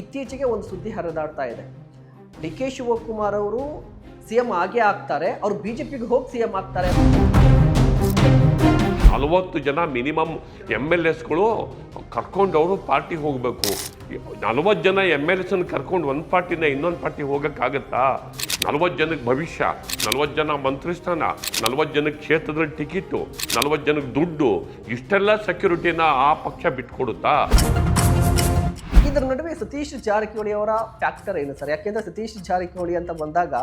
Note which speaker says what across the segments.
Speaker 1: ಇತ್ತೀಚೆಗೆ ಒಂದು ಸುದ್ದಿ ಹರಿದಾಡ್ತಾ ಇದೆ. ಡಿ ಕೆ ಶಿವಕುಮಾರ್ ಅವರು ಸಿಎಂ ಆಗೇ ಆಗ್ತಾರೆ, ಅವರು ಬಿಜೆಪಿಗೆ ಹೋಗಿ ಸಿಎಂ ಆಗ್ತಾರೆ.
Speaker 2: 40 ಜನ ಮಿನಿಮಮ್ MLAsಗಳು ಕರ್ಕೊಂಡವರು ಪಾರ್ಟಿಗೆ ಹೋಗಬೇಕು. 40 ಜನ MLAs ಕರ್ಕೊಂಡು ಒಂದು ಪಾರ್ಟಿನ ಇನ್ನೊಂದು ಪಾರ್ಟಿ ಹೋಗೋಕ್ಕಾಗತ್ತಾ? 40 ಜನಕ್ಕೆ ಭವಿಷ್ಯ, 40 ಜನ ಮಂತ್ರಿ ಸ್ಥಾನ, 40 ಜನಕ್ಕೆ ಕ್ಷೇತ್ರದ ಟಿಕೆಟು, 40 ಜನಕ್ಕೆ ದುಡ್ಡು, ಇಷ್ಟೆಲ್ಲ ಸೆಕ್ಯೂರಿಟಿನ ಆ ಪಕ್ಷ ಬಿಟ್ಕೊಡುತ್ತಾ?
Speaker 1: ಇದರ ನಡುವೆ ಸತೀಶ್ ಜಾರಕಿಹೊಳಿ ಅವರ ಫ್ಯಾಕ್ಟರ್ ಏನು ಸರ್? ಯಾಕೆಂದ್ರೆ ಸತೀಶ್ ಜಾರಕಿಹೊಳಿ ಅಂತ ಬಂದಾಗ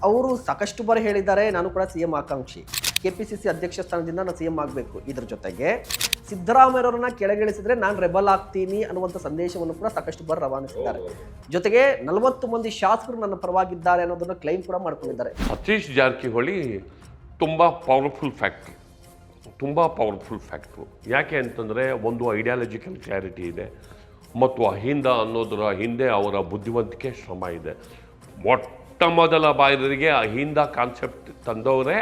Speaker 1: ಅವರು ಸಾಕಷ್ಟು ಬಾರಿ ಹೇಳಿದ್ದಾರೆ, ನಾನು ಕೂಡ ಸಿಎಂ ಆಕಾಂಕ್ಷಿ, KPCC ಅಧ್ಯಕ್ಷ ಸ್ಥಾನದಿಂದ ನಾನು ಸಿಎಂ ಆಗಬೇಕು. ಇದ್ರ ಜೊತೆಗೆ ಸಿದ್ದರಾಮಯ್ಯರವ್ರನ್ನ ಕೆಳಗಿಳಿಸಿದ್ರೆ ನಾನು ರೆಬಲ್ ಆಗ್ತೀನಿ ಅನ್ನುವಂಥ ಸಂದೇಶವನ್ನು ಕೂಡ ಸಾಕಷ್ಟು ಬಾರಿ ರವಾನಿಸಿದ್ದಾರೆ. ಜೊತೆಗೆ 40 ಮಂದಿ ಶಾಸಕರು ನನ್ನ ಪರವಾಗಿದ್ದಾರೆ ಅನ್ನೋದನ್ನ ಕ್ಲೈಮ್ ಕೂಡ ಮಾಡ್ಕೊಂಡಿದ್ದಾರೆ.
Speaker 2: ಸತೀಶ್ ಜಾರಕಿಹೊಳಿ ತುಂಬ ಪವರ್ಫುಲ್ ಫ್ಯಾಕ್ಟ್ರು. ಯಾಕೆ ಅಂತಂದರೆ ಒಂದು ಐಡಿಯಾಲಜಿಕಲ್ ಕ್ಲಾರಿಟಿ ಇದೆ ಮತ್ತು ಅಹಿಂದ ಅನ್ನೋದರ ಹಿಂದೆ ಅವರ ಬುದ್ಧಿವಂತಿಕೆ ಶ್ರಮ ಇದೆ. ಮೊಟ್ಟ ಮೊದಲ ಬಾರಿಗೆ ಅಹಿಂದ ಕಾನ್ಸೆಪ್ಟ್ ತಂದವರೇ,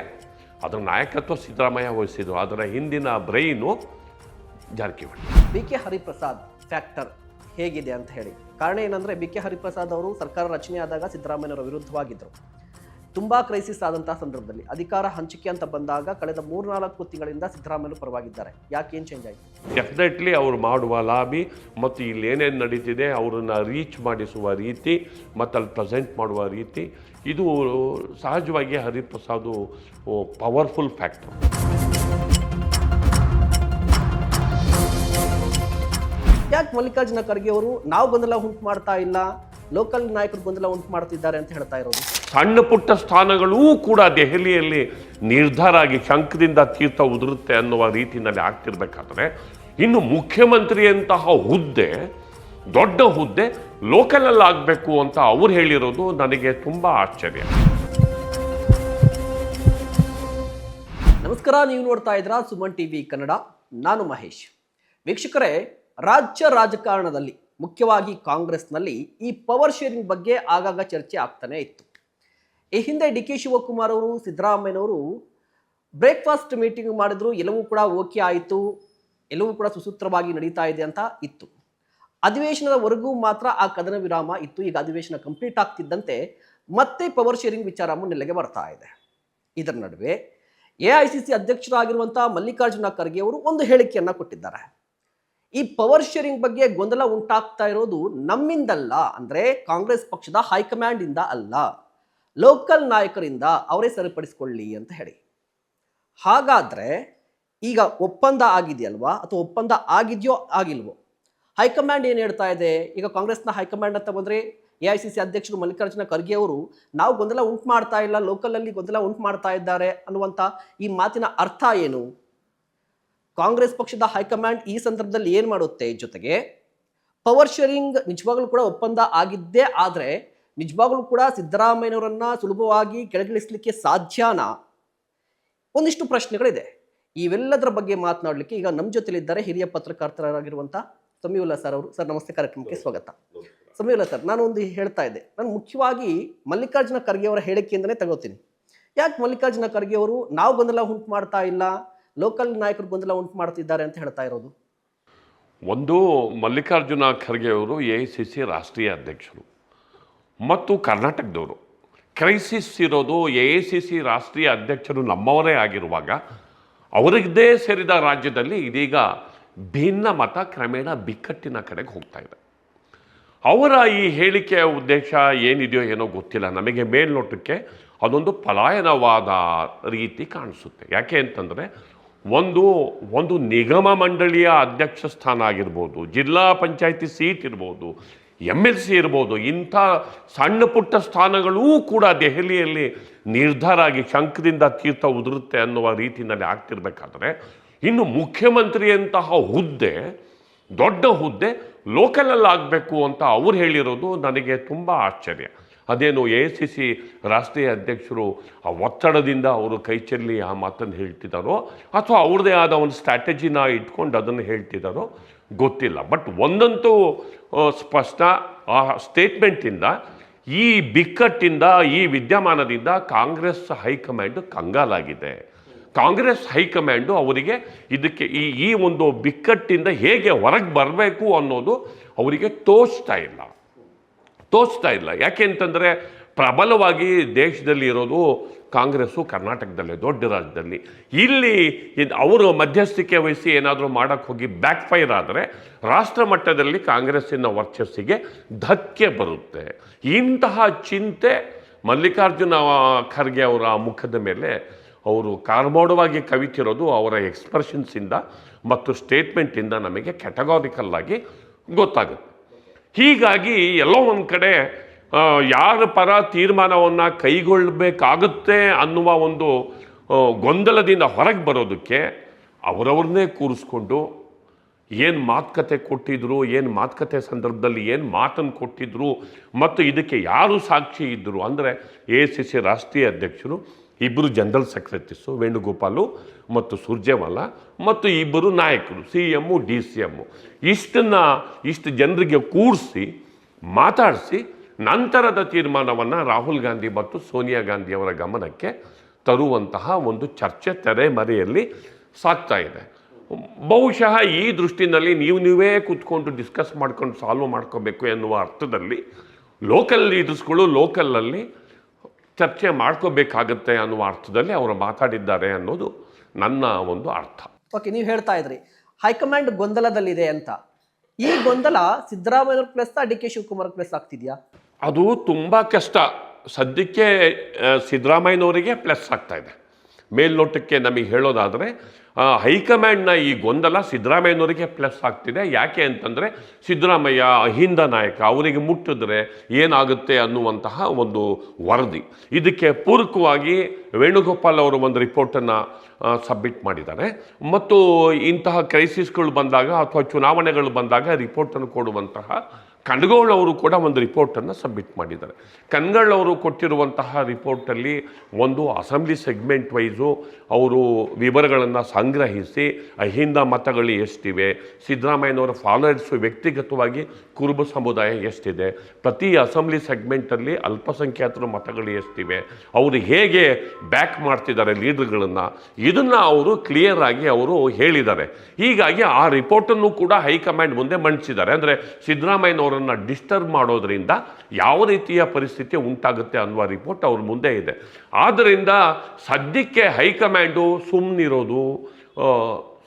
Speaker 2: ಅದರ ನಾಯಕತ್ವ ಸಿದ್ದರಾಮಯ್ಯ ವಹಿಸಿದ್ರು. ಅದರ ಹಿಂದಿನ brain Jarkiholi.
Speaker 1: BK Hariprasad factor ಹೇಗಿದೆ ಅಂತ ಹೇಳಿ ಕಾರಣ ಏನಂದರೆ, BK ಹರಿಪ್ರಸಾದ್ ಅವರು ಸರ್ಕಾರ ರಚನೆ ಆದಾಗ ಸಿದ್ದರಾಮಯ್ಯನವರ ವಿರುದ್ಧವಾಗಿದ್ದರು. ತುಂಬ ಕ್ರೈಸಿಸ್ ಆದಂತಹ ಸಂದರ್ಭದಲ್ಲಿ ಅಧಿಕಾರ ಹಂಚಿಕೆ ಅಂತ ಬಂದಾಗ ಕಳೆದ 3-4 ತಿಂಗಳಿಂದ ಸಿದ್ದರಾಮಯ್ಯರು ಪರವಾಗಿದ್ದಾರೆ. ಯಾಕೆ, ಏನು ಚೇಂಜ್ ಆಯಿತು?
Speaker 2: ಡೆಫಿನೆಟ್ಲಿ ಅವರು ಮಾಡುವ ಲಾಬಿ ಮತ್ತು ಇಲ್ಲಿ ಏನೇನು ನಡೀತಿದೆ ಅವರನ್ನು ರೀಚ್ ಮಾಡಿಸುವ ರೀತಿ ಮತ್ತು ಅಲ್ಲಿ ಪ್ರೆಸೆಂಟ್ ಮಾಡುವ ರೀತಿ, ಇದು ಸಹಜವಾಗಿ ಹರಿಪ್ರಸಾದ್ ಪವರ್ಫುಲ್ ಫ್ಯಾಕ್ಟರ್.
Speaker 1: ಯಾಕೆ ಮಲ್ಲಿಕಾರ್ಜುನ ಖರ್ಗೆ ಅವರು ನಾವು ಗೊಂದಲ ಉಂಟು ಮಾಡ್ತಾ ಇಲ್ಲ, ಲೋಕಲ್ ನಾಯಕರು ಗೊಂದಲ ಉಂಟು ಮಾಡ್ತಿದ್ದಾರೆ ಅಂತ ಹೇಳ್ತಾ ಇರೋದು?
Speaker 2: ಸಣ್ಣ ಪುಟ್ಟ ಸ್ಥಾನಗಳೂ ಕೂಡ ದೆಹಲಿಯಲ್ಲಿ ನಿರ್ಧಾರ ಆಗಿ ಶಂಖದಿಂದ ತೀರ್ಥ ಉದುರುತ್ತೆ ಅನ್ನುವ ರೀತಿಯಲ್ಲಿ ಆಗ್ತಿರ್ಬೇಕಾದ್ರೆ, ಇನ್ನು ಮುಖ್ಯಮಂತ್ರಿಯಂತಹ ಹುದ್ದೆ, ದೊಡ್ಡ ಹುದ್ದೆ ಲೋಕಲಲ್ಲಿ ಆಗಬೇಕು ಅಂತ ಅವ್ರು ಹೇಳಿರೋದು ನನಗೆ ತುಂಬ ಆಶ್ಚರ್ಯ.
Speaker 1: ನಮಸ್ಕಾರ, ನೀವು ನೋಡ್ತಾ ಇದ್ದೀರಾ ಸುಮನ್ ಟಿವಿ ಕನ್ನಡ. ನಾನು ಮಹೇಶ್. ವೀಕ್ಷಕರೇ, ರಾಜ್ಯ ರಾಜಕಾರಣದಲ್ಲಿ ಮುಖ್ಯವಾಗಿ ಕಾಂಗ್ರೆಸ್ನಲ್ಲಿ ಈ ಪವರ್ ಶೇರಿಂಗ್ ಬಗ್ಗೆ ಆಗಾಗ ಚರ್ಚೆ ಆಗ್ತಾನೆ ಇತ್ತು. ಈ ಹಿಂದೆ ಡಿ ಕೆ ಶಿವಕುಮಾರ್ ಅವರು, ಸಿದ್ದರಾಮಯ್ಯನವರು ಬ್ರೇಕ್ಫಾಸ್ಟ್ ಮೀಟಿಂಗ್ ಮಾಡಿದ್ರು, ಎಲ್ಲವೂ ಕೂಡ ಓಕೆ ಆಯಿತು, ಎಲ್ಲವೂ ಕೂಡ ಸುಸೂತ್ರವಾಗಿ ನಡೀತಾ ಇದೆ ಅಂತ ಇತ್ತು. ಅಧಿವೇಶನದವರೆಗೂ ಮಾತ್ರ ಆ ಕದನ ವಿರಾಮ ಇತ್ತು. ಈಗ ಅಧಿವೇಶನ ಕಂಪ್ಲೀಟ್ ಆಗ್ತಿದ್ದಂತೆ ಮತ್ತೆ ಪವರ್ ಶೇರಿಂಗ್ ವಿಚಾರ ಮುನ್ನೆಲೆಗೆ ಬರ್ತಾ ಇದೆ. ಇದರ ನಡುವೆ AICC ಅಧ್ಯಕ್ಷರಾಗಿರುವಂತಹ ಮಲ್ಲಿಕಾರ್ಜುನ ಖರ್ಗೆ ಅವರು ಒಂದು ಹೇಳಿಕೆಯನ್ನ ಕೊಟ್ಟಿದ್ದಾರೆ. ಈ ಪವರ್ ಶೇರಿಂಗ್ ಬಗ್ಗೆ ಗೊಂದಲ ಉಂಟಾಗ್ತಾ ಇರೋದು ನಮ್ಮಿಂದಲ್ಲ, ಅಂದ್ರೆ ಕಾಂಗ್ರೆಸ್ ಪಕ್ಷದ ಹೈಕಮಾಂಡ್ ಇಂದ ಅಲ್ಲ, ಲೋಕಲ್ ನಾಯಕರಿಂದ ಅವರೇ ಸರಿಪಡಿಸಿಕೊಳ್ಳಿ ಅಂತ ಹೇಳಿ. ಹಾಗಾದ್ರೆ ಈಗ ಒಪ್ಪಂದ ಆಗಿದೆಯಲ್ವಾ, ಅಥವಾ ಒಪ್ಪಂದ ಆಗಿದೆಯೋ ಆಗಿಲ್ವೋ? ಹೈಕಮಾಂಡ್ ಏನು ಹೇಳ್ತಾ ಇದೆ? ಈಗ ಕಾಂಗ್ರೆಸ್ನ ಹೈಕಮಾಂಡ್ ಅಂತ ಬಂದರೆ AICC ಅಧ್ಯಕ್ಷರು ಮಲ್ಲಿಕಾರ್ಜುನ ಖರ್ಗೆ ಅವರು ನಾವು ಗೊಂದಲ ಉಂಟು ಮಾಡ್ತಾ ಇಲ್ಲ, ಲೋಕಲಲ್ಲಿ ಗೊಂದಲ ಉಂಟು ಮಾಡ್ತಾ ಇದ್ದಾರೆ ಅನ್ನುವಂಥ ಈ ಮಾತಿನ ಅರ್ಥ ಏನು? ಕಾಂಗ್ರೆಸ್ ಪಕ್ಷದ ಹೈಕಮಾಂಡ್ ಈ ಸಂದರ್ಭದಲ್ಲಿ ಏನು ಮಾಡುತ್ತೆ? ಜೊತೆಗೆ ಪವರ್ ಶೇರಿಂಗ್ ನಿಜವಾಗ್ಲೂ ಕೂಡ ಒಪ್ಪಂದ ಆಗಿದ್ದೇ ಆದರೆ ನಿಜವಾಗ್ಲೂ ಕೂಡ ಸಿದ್ದರಾಮಯ್ಯನವರನ್ನ ಸುಲಭವಾಗಿ ಕೆಳಗಿಳಿಸಲಿಕ್ಕೆ ಸಾಧ್ಯನಾ? ಒಂದಿಷ್ಟು ಪ್ರಶ್ನೆಗಳಿದೆ. ಇವೆಲ್ಲದರ ಬಗ್ಗೆ ಮಾತನಾಡಲಿಕ್ಕೆ ಈಗ ನಮ್ಮ ಜೊತೆಲಿದ್ದಾರೆ ಹಿರಿಯ ಪತ್ರಕರ್ತರಾಗಿರುವಂಥ ಸಮೀವುಲ್ಲಾ ಸರ್ ಅವರು. ಸರ್ ನಮಸ್ತೆ, ಕಾರ್ಯಕ್ರಮಕ್ಕೆ ಸ್ವಾಗತ. ಸಮೀವುಲ್ಲಾ ಸರ್, ನಾನು ಒಂದು ಹೇಳ್ತಾ ಇದ್ದೆ, ನಾನು ಮುಖ್ಯವಾಗಿ ಮಲ್ಲಿಕಾರ್ಜುನ ಖರ್ಗೆ ಅವರ ಹೇಳಿಕೆಯಿಂದನೇ ತಗೋತೀನಿ. ಯಾಕೆ ಮಲ್ಲಿಕಾರ್ಜುನ ಖರ್ಗೆ ಅವರು ನಾವು ಗೊಂದಲ ಉಂಟು ಮಾಡ್ತಾ ಇಲ್ಲ, ಲೋಕಲ್ ನಾಯಕರು ಗೊಂದಲ ಉಂಟು ಮಾಡ್ತಿದ್ದಾರೆ ಅಂತ ಹೇಳ್ತಾ ಇರೋದು?
Speaker 2: ಒಂದು, ಮಲ್ಲಿಕಾರ್ಜುನ ಖರ್ಗೆ ಅವರು AICC ರಾಷ್ಟ್ರೀಯ ಅಧ್ಯಕ್ಷರು ಮತ್ತು ಕರ್ನಾಟಕದವರು. ಕ್ರೈಸಿಸ್ ಇರೋದು AICC ರಾಷ್ಟ್ರೀಯ ಅಧ್ಯಕ್ಷರು ನಮ್ಮವರೇ ಆಗಿರುವಾಗ ಅವರಿಗದೇ ಸೇರಿದ ರಾಜ್ಯದಲ್ಲಿ ಇದೀಗ ಭಿನ್ನ ಮತ ಕ್ರಮೇಣ ಬಿಕ್ಕಟ್ಟಿನ ಕಡೆಗೆ ಹೋಗ್ತಾ ಇದೆ. ಅವರ ಈ ಹೇಳಿಕೆಯ ಉದ್ದೇಶ ಏನಿದೆಯೋ ಏನೋ ಗೊತ್ತಿಲ್ಲ. ನಮಗೆ ಮೇಲ್ನೋಟಕ್ಕೆ ಅದೊಂದು ಪಲಾಯನವಾದ ರೀತಿ ಕಾಣಿಸುತ್ತೆ. ಯಾಕೆ ಅಂತಂದರೆ, ಒಂದು ನಿಗಮ ಮಂಡಳಿಯ ಅಧ್ಯಕ್ಷ ಸ್ಥಾನ ಆಗಿರ್ಬೋದು, ಜಿಲ್ಲಾ ಪಂಚಾಯತಿ ಸೀಟ್ ಇರ್ಬೋದು, MLC ಇರ್ಬೋದು, ಇಂಥ ಸಣ್ಣ ಪುಟ್ಟ ಸ್ಥಾನಗಳೂ ಕೂಡ ದೆಹಲಿಯಲ್ಲಿ ನಿರ್ಧಾರ ಆಗಿ ಶಂಖದಿಂದ ತೀರ್ಥ ಉದುರುತ್ತೆ ಅನ್ನುವ ರೀತಿಯಲ್ಲಿ ಆಗ್ತಿರ್ಬೇಕಾದ್ರೆ, ಇನ್ನು ಮುಖ್ಯಮಂತ್ರಿಯಂತಹ ಹುದ್ದೆ, ದೊಡ್ಡ ಹುದ್ದೆ ಲೋಕಲಲ್ಲಿ ಆಗಬೇಕು ಅಂತ ಅವ್ರು ಹೇಳಿರೋದು ನನಗೆ ತುಂಬ ಆಶ್ಚರ್ಯ. ಅದೇನು AICC ರಾಷ್ಟ್ರೀಯ ಅಧ್ಯಕ್ಷರು ಆ ಒತ್ತಡದಿಂದ ಅವರು ಕೈ ಚೆಲ್ಲಿ ಆ ಮಾತನ್ನು ಹೇಳ್ತಿದ್ದಾರೋ ಅಥವಾ ಅವ್ರದ್ದೇ ಆದ ಒಂದು ಸ್ಟ್ರಾಟಜಿನ ಇಟ್ಕೊಂಡು ಅದನ್ನು ಹೇಳ್ತಿದ್ದಾರೋ ಗೊತ್ತಿಲ್ಲ. ಬಟ್ ಒಂದಂತೂ ಸ್ಪಷ್ಟ, ಆ ಸ್ಟೇಟ್ಮೆಂಟಿಂದ, ಈ ಬಿಕ್ಕಟ್ಟಿಂದ, ಈ ವಿದ್ಯಮಾನದಿಂದ ಕಾಂಗ್ರೆಸ್ ಹೈಕಮಾಂಡ್ ಕಂಗಾಲಾಗಿದೆ. ಕಾಂಗ್ರೆಸ್ ಹೈಕಮಾಂಡು ಅವರಿಗೆ ಇದಕ್ಕೆ ಈ ಒಂದು ಬಿಕ್ಕಟ್ಟಿಂದ ಹೇಗೆ ಹೊರಗೆ ಬರಬೇಕು ಅನ್ನೋದು ಅವರಿಗೆ ತೋಚ್ತಾ ಇಲ್ಲ. ಯಾಕೆ ಅಂತಂದರೆ ಪ್ರಬಲವಾಗಿ ದೇಶದಲ್ಲಿ ಇರೋದು ಕಾಂಗ್ರೆಸ್ಸು ಕರ್ನಾಟಕದಲ್ಲಿ, ದೊಡ್ಡ ರಾಜ್ಯದಲ್ಲಿ. ಇಲ್ಲಿ ಅವರು ಮಧ್ಯಸ್ಥಿಕೆ ವಹಿಸಿ ಏನಾದರೂ ಮಾಡೋಕ್ಕೆ ಹೋಗಿ ಬ್ಯಾಕ್ ಫೈರ್ ಆದರೆ ರಾಷ್ಟ್ರ ಮಟ್ಟದಲ್ಲಿ ಕಾಂಗ್ರೆಸ್ಸಿನ ವರ್ಚಸ್ಸಿಗೆ ಧಕ್ಕೆ ಬರುತ್ತೆ. ಇಂತಹ ಚಿಂತೆ ಮಲ್ಲಿಕಾರ್ಜುನ ಖರ್ಗೆ ಅವರ ಮುಖದ ಮೇಲೆ ಅವರು ಕಾರ್ಮೋಡವಾಗಿ ಕವಿತಿರೋದು ಅವರ ಎಕ್ಸ್ಪ್ರೆಷನ್ಸಿಂದ ಮತ್ತು ಸ್ಟೇಟ್ಮೆಂಟಿಂದ ನಮಗೆ ಕ್ಯಾಟಗಾರಿಕಲ್ ಆಗಿ ಗೊತ್ತಾಗುತ್ತೆ. ಹೀಗಾಗಿ ಎಲ್ಲೋ ಒಂದು ಕಡೆ ಯಾರ ಪರ ತೀರ್ಮಾನವನ್ನು ಕೈಗೊಳ್ಳಬೇಕಾಗುತ್ತೆ ಅನ್ನುವ ಒಂದು ಗೊಂದಲದಿಂದ ಹೊರಗೆ ಬರೋದಕ್ಕೆ ಅವರವ್ರನ್ನೇ ಕೂರಿಸ್ಕೊಂಡು ಏನು ಮಾತುಕತೆ ಕೊಟ್ಟಿದ್ರು, ಏನು ಮಾತುಕತೆ ಸಂದರ್ಭದಲ್ಲಿ ಏನು ಮಾತನ್ನು ಕೊಟ್ಟಿದ್ರು ಮತ್ತು ಇದಕ್ಕೆ ಯಾರು ಸಾಕ್ಷಿ ಇದ್ದರು ಅಂದರೆ AICC ರಾಷ್ಟ್ರೀಯ ಅಧ್ಯಕ್ಷರು, ಇಬ್ಬರು ಜನರಲ್ ಸೆಕ್ರೆಟರೀಸು ವೇಣುಗೋಪಾಲು ಮತ್ತು ಸುರ್ಜೇವಾಲಾ ಮತ್ತು ಇಬ್ಬರು ನಾಯಕರು CM DCM, ಇಷ್ಟು ಜನರಿಗೆ ಕೂರಿಸಿ ಮಾತಾಡಿಸಿ ನಂತರದ ತೀರ್ಮಾನವನ್ನು ರಾಹುಲ್ ಗಾಂಧಿ ಮತ್ತು ಸೋನಿಯಾ ಗಾಂಧಿಯವರ ಗಮನಕ್ಕೆ ತರುವಂತಹ ಒಂದು ಚರ್ಚೆ ತೆರೆಮರೆಯಲ್ಲಿ ಸಾಗ್ತಾ ಇದೆ. ಬಹುಶಃ ಈ ದೃಷ್ಟಿನಲ್ಲಿ ನೀವೇ ಕೂತ್ಕೊಂಡು ಡಿಸ್ಕಸ್ ಮಾಡ್ಕೊಂಡು ಸಾಲ್ವ್ ಮಾಡ್ಕೋಬೇಕು ಎನ್ನುವ ಅರ್ಥದಲ್ಲಿ ಲೋಕಲ್ ಲೀಡರ್ಸ್ಗಳು ಲೋಕಲಲ್ಲಿ ಚರ್ಚೆ ಮಾಡ್ಕೋಬೇಕಾಗತ್ತೆ ಅನ್ನುವ ಅರ್ಥದಲ್ಲಿ ಅವರು ಮಾತಾಡಿದ್ದಾರೆ ಅನ್ನೋದು ನನ್ನ ಒಂದು ಅರ್ಥ.
Speaker 1: ಓಕೆ, ನೀವು ಹೇಳ್ತಾ ಇದ್ರಿ ಹೈಕಮಾಂಡ್ ಗೊಂದಲದಲ್ಲಿದೆ ಅಂತ. ಈ ಗೊಂದಲ Siddaramaiah plus DK Shivakumar plus ಆಗ್ತಿದೆಯಾ?
Speaker 2: ಅದು ತುಂಬ ಕಷ್ಟ. ಸದ್ಯಕ್ಕೆ ಸಿದ್ದರಾಮಯ್ಯನವರಿಗೆ ಪ್ಲಸ್ ಆಗ್ತಾ ಇದೆ. ಮೇಲ್ನೋಟಕ್ಕೆ ನಮಗೆ ಹೇಳೋದಾದರೆ ಹೈಕಮಾಂಡ್ನ ಈ ಗೊಂದಲ ಸಿದ್ದರಾಮಯ್ಯನವರಿಗೆ ಪ್ಲಸ್ ಆಗ್ತಿದೆ. ಯಾಕೆ ಅಂತಂದರೆ ಸಿದ್ದರಾಮಯ್ಯ ಅಹಿಂದ ನಾಯಕ, ಅವರಿಗೆ ಮುಟ್ಟಿದ್ರೆ ಏನಾಗುತ್ತೆ ಅನ್ನುವಂತಹ ಒಂದು ವರದಿ. ಇದಕ್ಕೆ ಪೂರಕವಾಗಿ ವೇಣುಗೋಪಾಲ್ ಅವರು ಒಂದು ರಿಪೋರ್ಟನ್ನು ಸಬ್ಮಿಟ್ ಮಾಡಿದ್ದಾರೆ ಮತ್ತು ಇಂತಹ ಕ್ರೈಸಿಸ್ಗಳು ಬಂದಾಗ ಅಥವಾ ಚುನಾವಣೆಗಳು ಬಂದಾಗ ರಿಪೋರ್ಟನ್ನು ಕೊಡುವಂತಹ ಕನ್ಗೋಳ್ ಅವರು ಕೂಡ ಒಂದು ರಿಪೋರ್ಟನ್ನು ಸಬ್ಮಿಟ್ ಮಾಡಿದ್ದಾರೆ. ಕನ್ಗೋಳ್ ಅವರು ಕೊಟ್ಟಿರುವಂತಹ ರಿಪೋರ್ಟಲ್ಲಿ ಒಂದು ಅಸೆಂಬ್ಲಿ ಸೆಗ್ಮೆಂಟ್ ವೈಸು ಅವರು ವಿವರಗಳನ್ನು ಸಂಗ್ರಹಿಸಿ ಅಹಿಂದ ಮತಗಳು ಎಷ್ಟಿವೆ, ಸಿದ್ದರಾಮಯ್ಯನವರ ಫಾಲೋವರ್ಸು ವ್ಯಕ್ತಿಗತವಾಗಿ ಕುರುಬ ಸಮುದಾಯ ಎಷ್ಟಿದೆ, ಪ್ರತಿ ಅಸೆಂಬ್ಲಿ ಸೆಗ್ಮೆಂಟಲ್ಲಿ ಅಲ್ಪಸಂಖ್ಯಾತರ ಮತಗಳು ಎಷ್ಟಿವೆ, ಅವರು ಹೇಗೆ ಬ್ಯಾಕ್ ಮಾಡ್ತಿದ್ದಾರೆ ಲೀಡರ್ಗಳನ್ನು, ಇದನ್ನು ಅವರು ಕ್ಲಿಯರ್ ಆಗಿ ಅವರು ಹೇಳಿದ್ದಾರೆ. ಹೀಗಾಗಿ ಆ ರಿಪೋರ್ಟನ್ನು ಕೂಡ ಹೈಕಮಾಂಡ್ ಮುಂದೆ ಮಂಡಿಸಿದ್ದಾರೆ. ಅಂದರೆ ಸಿದ್ದರಾಮಯ್ಯನವರನ್ನು ಡಿಸ್ಟರ್ಬ್ ಮಾಡೋದ್ರಿಂದ ಯಾವ ರೀತಿಯ ಪರಿಸ್ಥಿತಿ ಉಂಟಾಗುತ್ತೆ ಅನ್ನುವ ರಿಪೋರ್ಟ್ ಅವ್ರ ಮುಂದೆ ಇದೆ. ಆದ್ದರಿಂದ ಸದ್ಯಕ್ಕೆ ಹೈಕಮಾಂಡು ಸುಮ್ಮನಿರೋದು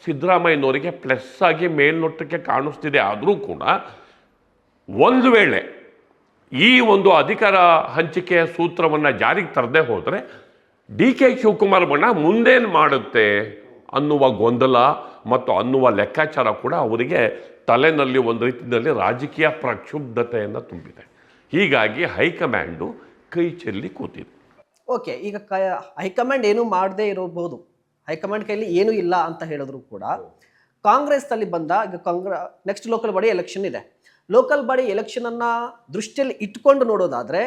Speaker 2: ಸಿದ್ದರಾಮಯ್ಯನವರಿಗೆ ಪ್ಲಸ್ ಆಗಿ ಮೇಲ್ನೋಟಕ್ಕೆ ಕಾಣಿಸ್ತಿದೆ. ಆದರೂ ಕೂಡ ಒಂದು ವೇಳೆ ಈ ಒಂದು ಅಧಿಕಾರ ಹಂಚಿಕೆಯ ಸೂತ್ರವನ್ನು ಜಾರಿಗೆ ತರದೇ ಹೋದರೆ DK ಶಿವಕುಮಾರ್ ಬಣ್ಣ ಮುಂದೇನು ಮಾಡುತ್ತೆ ಅನ್ನುವ ಗೊಂದಲ ಮತ್ತು ಅನ್ನುವ ಲೆಕ್ಕಾಚಾರ ಕೂಡ ಅವರಿಗೆ ತಲೆನಲ್ಲಿ ಒಂದು ರೀತಿಯಲ್ಲಿ ರಾಜಕೀಯ ಪ್ರಕ್ಷುಬ್ಧತೆಯನ್ನು ತುಂಬಿದೆ. ಹೀಗಾಗಿ ಹೈಕಮಾಂಡು ಕೈ ಚೆಲ್ಲಿ ಕೂತಿದೆ.
Speaker 1: ಓಕೆ, ಈಗ ಹೈಕಮಾಂಡ್ ಏನೂ ಮಾಡದೇ ಇರಬಹುದು, ಹೈಕಮಾಂಡ್ ಕೈಲಿ ಏನೂ ಇಲ್ಲ ಅಂತ ಹೇಳಿದ್ರು ಕೂಡ ಕಾಂಗ್ರೆಸ್ನಲ್ಲಿ ಬಂದ ಈಗ ನೆಕ್ಸ್ಟ್ ಲೋಕಲ್ ಬಾಡಿ ಎಲೆಕ್ಷನ್ ಇದೆ. ಲೋಕಲ್ ಬಾಡಿ ಎಲೆಕ್ಷನನ್ನು ದೃಷ್ಟಿಯಲ್ಲಿ ಇಟ್ಕೊಂಡು ನೋಡೋದಾದರೆ